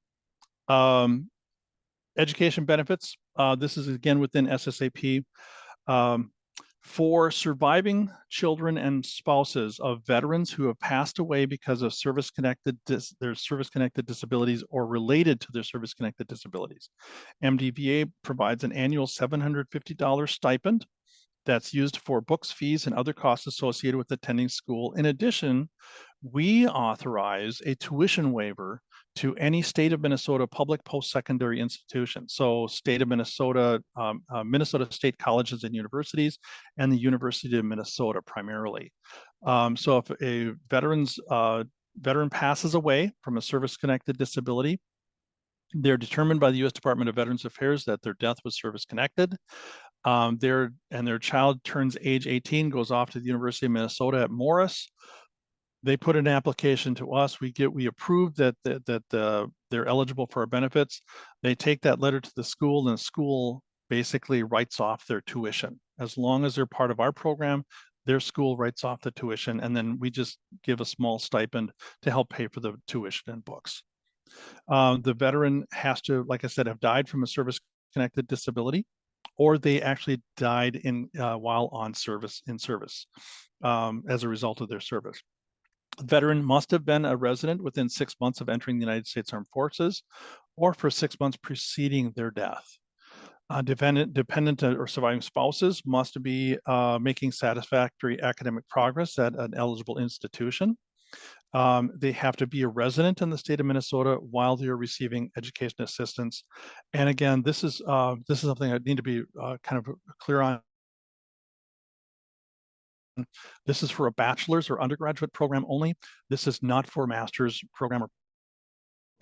Education benefits. This is again within SSAP. For surviving children and spouses of veterans who have passed away because of their service-connected disabilities or related to their service-connected disabilities, MDVA provides an annual $750 stipend that's used for books, fees, and other costs associated with attending school. In addition, we authorize a tuition waiver to any state of Minnesota public post-secondary institution. So state of Minnesota, Minnesota State Colleges and Universities, and the University of Minnesota primarily. So if a veteran passes away from a service-connected disability, they're determined by the U.S. Department of Veterans Affairs that their death was service-connected. Their child turns age 18, goes off to the University of Minnesota at Morris. They put an application to us. We approve that they're eligible for our benefits. They take that letter to the school, and the school basically writes off their tuition. As long as they're part of our program, their school writes off the tuition, and then we just give a small stipend to help pay for the tuition and books. The veteran has to, like I said, have died from a service-connected disability, or they actually died while in service as a result of their service. The veteran must have been a resident within 6 months of entering the United States Armed Forces, or for 6 months preceding their death. Dependent or surviving spouses must be making satisfactory academic progress at an eligible institution. They have to be a resident in the state of Minnesota while they're receiving education assistance. And again, this is something I need to be kind of clear on. This is for a bachelor's or undergraduate program only. This is not for a master's program or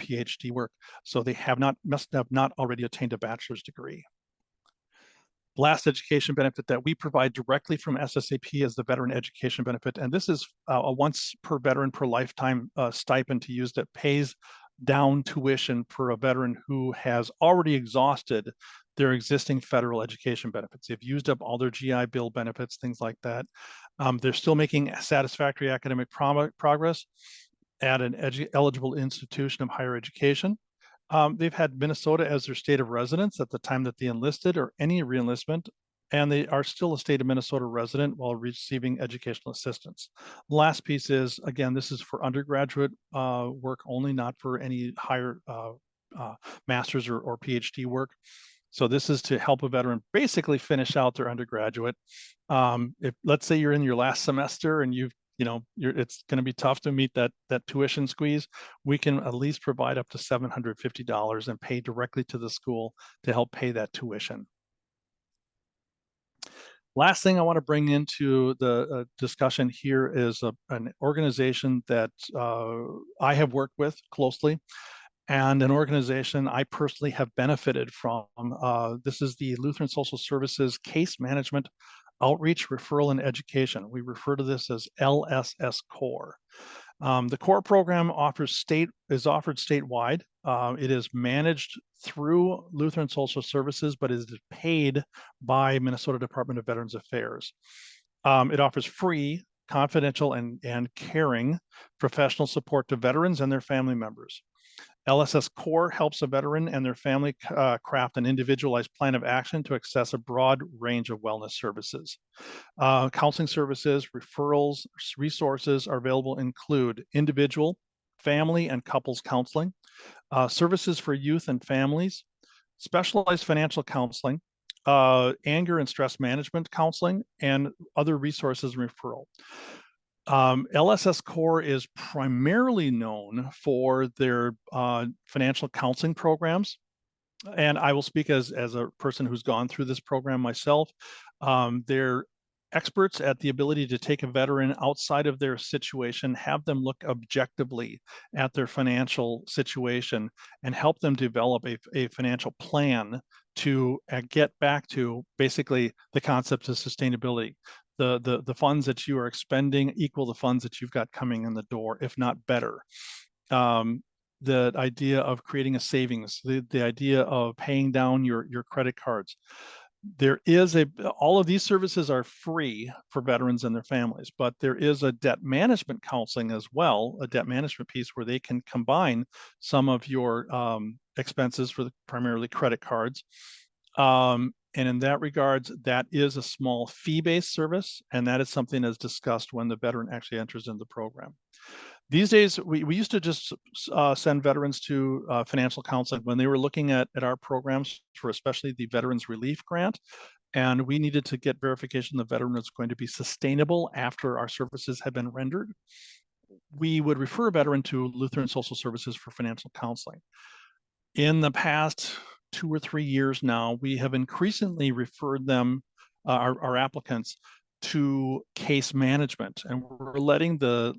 PhD work. So they must have not already attained a bachelor's degree. Last education benefit that we provide directly from SSAP is the veteran education benefit. And this is a once per veteran per lifetime stipend to use that pays down tuition for a veteran who has already exhausted their existing federal education benefits. They've used up all their GI Bill benefits, things like that. They're still making satisfactory academic progress at an eligible institution of higher education. They've had Minnesota as their state of residence at the time that they enlisted or any reenlistment, and they are still a state of Minnesota resident while receiving educational assistance. The last piece is, again, this is for undergraduate work only, not for any higher master's or PhD work. So this is to help a veteran basically finish out their undergraduate. If let's say you're in your last semester and it's going to be tough to meet that tuition squeeze, we can at least provide up to $750 and pay directly to the school to help pay that tuition. Last thing I want to bring into the discussion here is an organization that I have worked with closely, and an organization I personally have benefited from. This is the Lutheran Social Services Case Management Outreach, Referral, and Education. We refer to this as LSS Core. The core program is offered statewide. It is managed through Lutheran Social Services, but is paid by Minnesota Department of Veterans Affairs. It offers free, confidential, and caring professional support to veterans and their family members. LSS Core helps a veteran and their family craft an individualized plan of action to access a broad range of wellness services. Counseling services, referrals, resources are available include individual, family, and couples counseling, services for youth and families, specialized financial counseling, anger and stress management counseling, and other resources and referral. LSS Core is primarily known for their financial counseling programs. And I will speak as a person who's gone through this program myself. They're experts at the ability to take a veteran outside of their situation, have them look objectively at their financial situation, and help them develop a financial plan to get back to basically the concept of sustainability. The funds that you are expending equal the funds that you've got coming in the door, if not better. The idea of creating a savings, the idea of paying down your credit cards. All of these services are free for veterans and their families, but there is a debt management counseling as well, a debt management piece where they can combine some of your expenses for primarily credit cards. And in that regards, that is a small fee-based service, and that is something that's discussed when the veteran actually enters in the program. These days, we used to just send veterans to financial counseling when they were looking at our programs for especially the Veterans Relief Grant, and we needed to get verification the veteran was going to be sustainable after our services had been rendered. We would refer a veteran to Lutheran Social Services for financial counseling. In the past 2 or 3 years now, we have increasingly referred them, our applicants, to case management, and we're letting the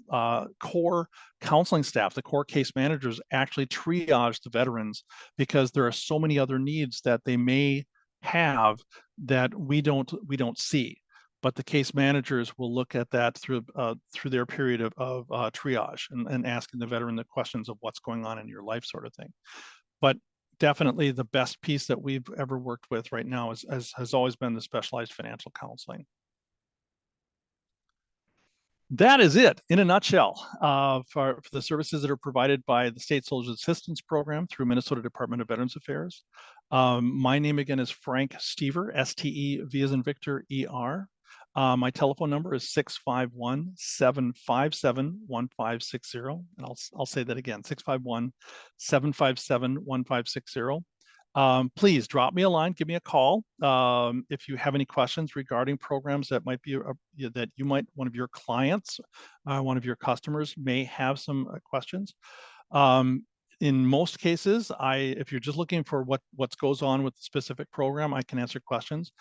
core counseling staff, the core case managers, actually triage the veterans because there are so many other needs that they may have that we don't see. But the case managers will look at that through their period of triage and asking the veteran the questions of what's going on in your life, sort of thing. But definitely the best piece that we've ever worked with right now has always been the specialized financial counseling. That is it in a nutshell for the services that are provided by the State Soldier Assistance Program through Minnesota Department of Veterans Affairs. My name again is Frank Stever, S-T-E-V as in Victor, E-R. My telephone number is 651-757-1560. And I'll say that again, 651-757-1560. Please drop me a line, give me a call. If you have any questions regarding programs that might be one of your clients, one of your customers may have some questions. In most cases, if you're just looking for what goes on with the specific program, I can answer questions.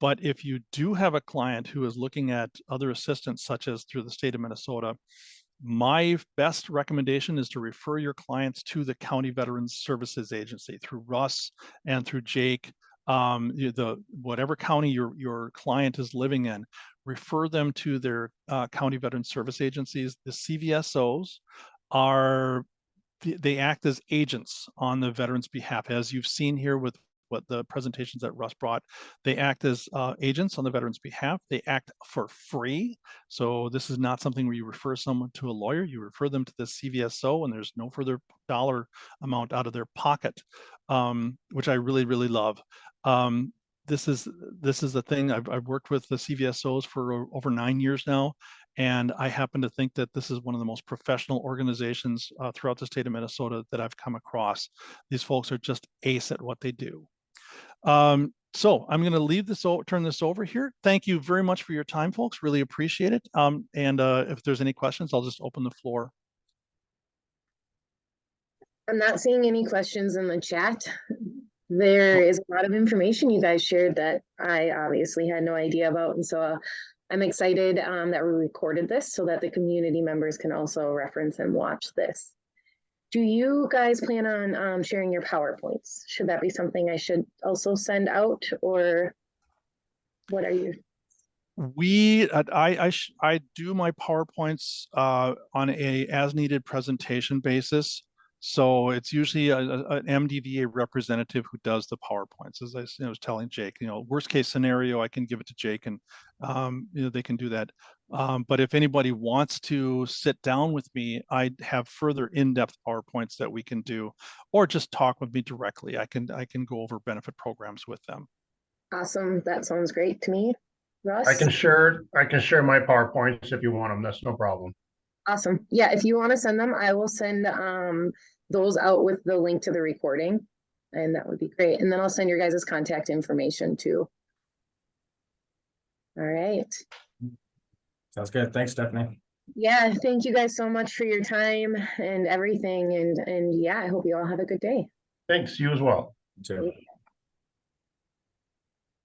But if you do have a client who is looking at other assistance, such as through the state of Minnesota, my best recommendation is to refer your clients to the County Veterans Services Agency through Russ and through Jake. Whatever county your client is living in, refer them to their County Veterans Service Agencies. The CVSOs they act as agents on the veterans' behalf, as you've seen here with what the presentations that Russ brought. They act as agents on the veterans' behalf. They act for free. So this is not something where you refer someone to a lawyer. You refer them to the CVSO, and there's no further dollar amount out of their pocket, which I really, really love. This is the thing. I've worked with the CVSOs for over 9 years now, and I happen to think that this is one of the most professional organizations throughout the state of Minnesota that I've come across. These folks are just ace at what they do. So I'm going to leave this, turn this over here. Thank you very much for your time, folks. Really appreciate it. And if there's any questions, I'll just open the floor. I'm not seeing any questions in the chat. There is a lot of information you guys shared that I obviously had no idea about. And so I'm excited that we recorded this so that the community members can also reference and watch this. Do you guys plan on sharing your PowerPoints? Should that be something I should also send out, or what are you? I do my PowerPoints on a as needed presentation basis. So it's usually an MDVA representative who does the PowerPoints. As I was telling Jake, worst case scenario, I can give it to Jake, and they can do that. But if anybody wants to sit down with me, I have further in-depth PowerPoints that we can do, or just talk with me directly. I can go over benefit programs with them. Awesome. That sounds great to me. Russ? I can share my PowerPoints if you want them. That's no problem. Awesome. Yeah, if you want to send them, I will send those out with the link to the recording, and that would be great. And then I'll send your guys' contact information too. All right. Sounds good. Thanks, Stephanie. Yeah, thank you guys so much for your time and everything. And yeah, I hope you all have a good day. Thanks, you as well. You too.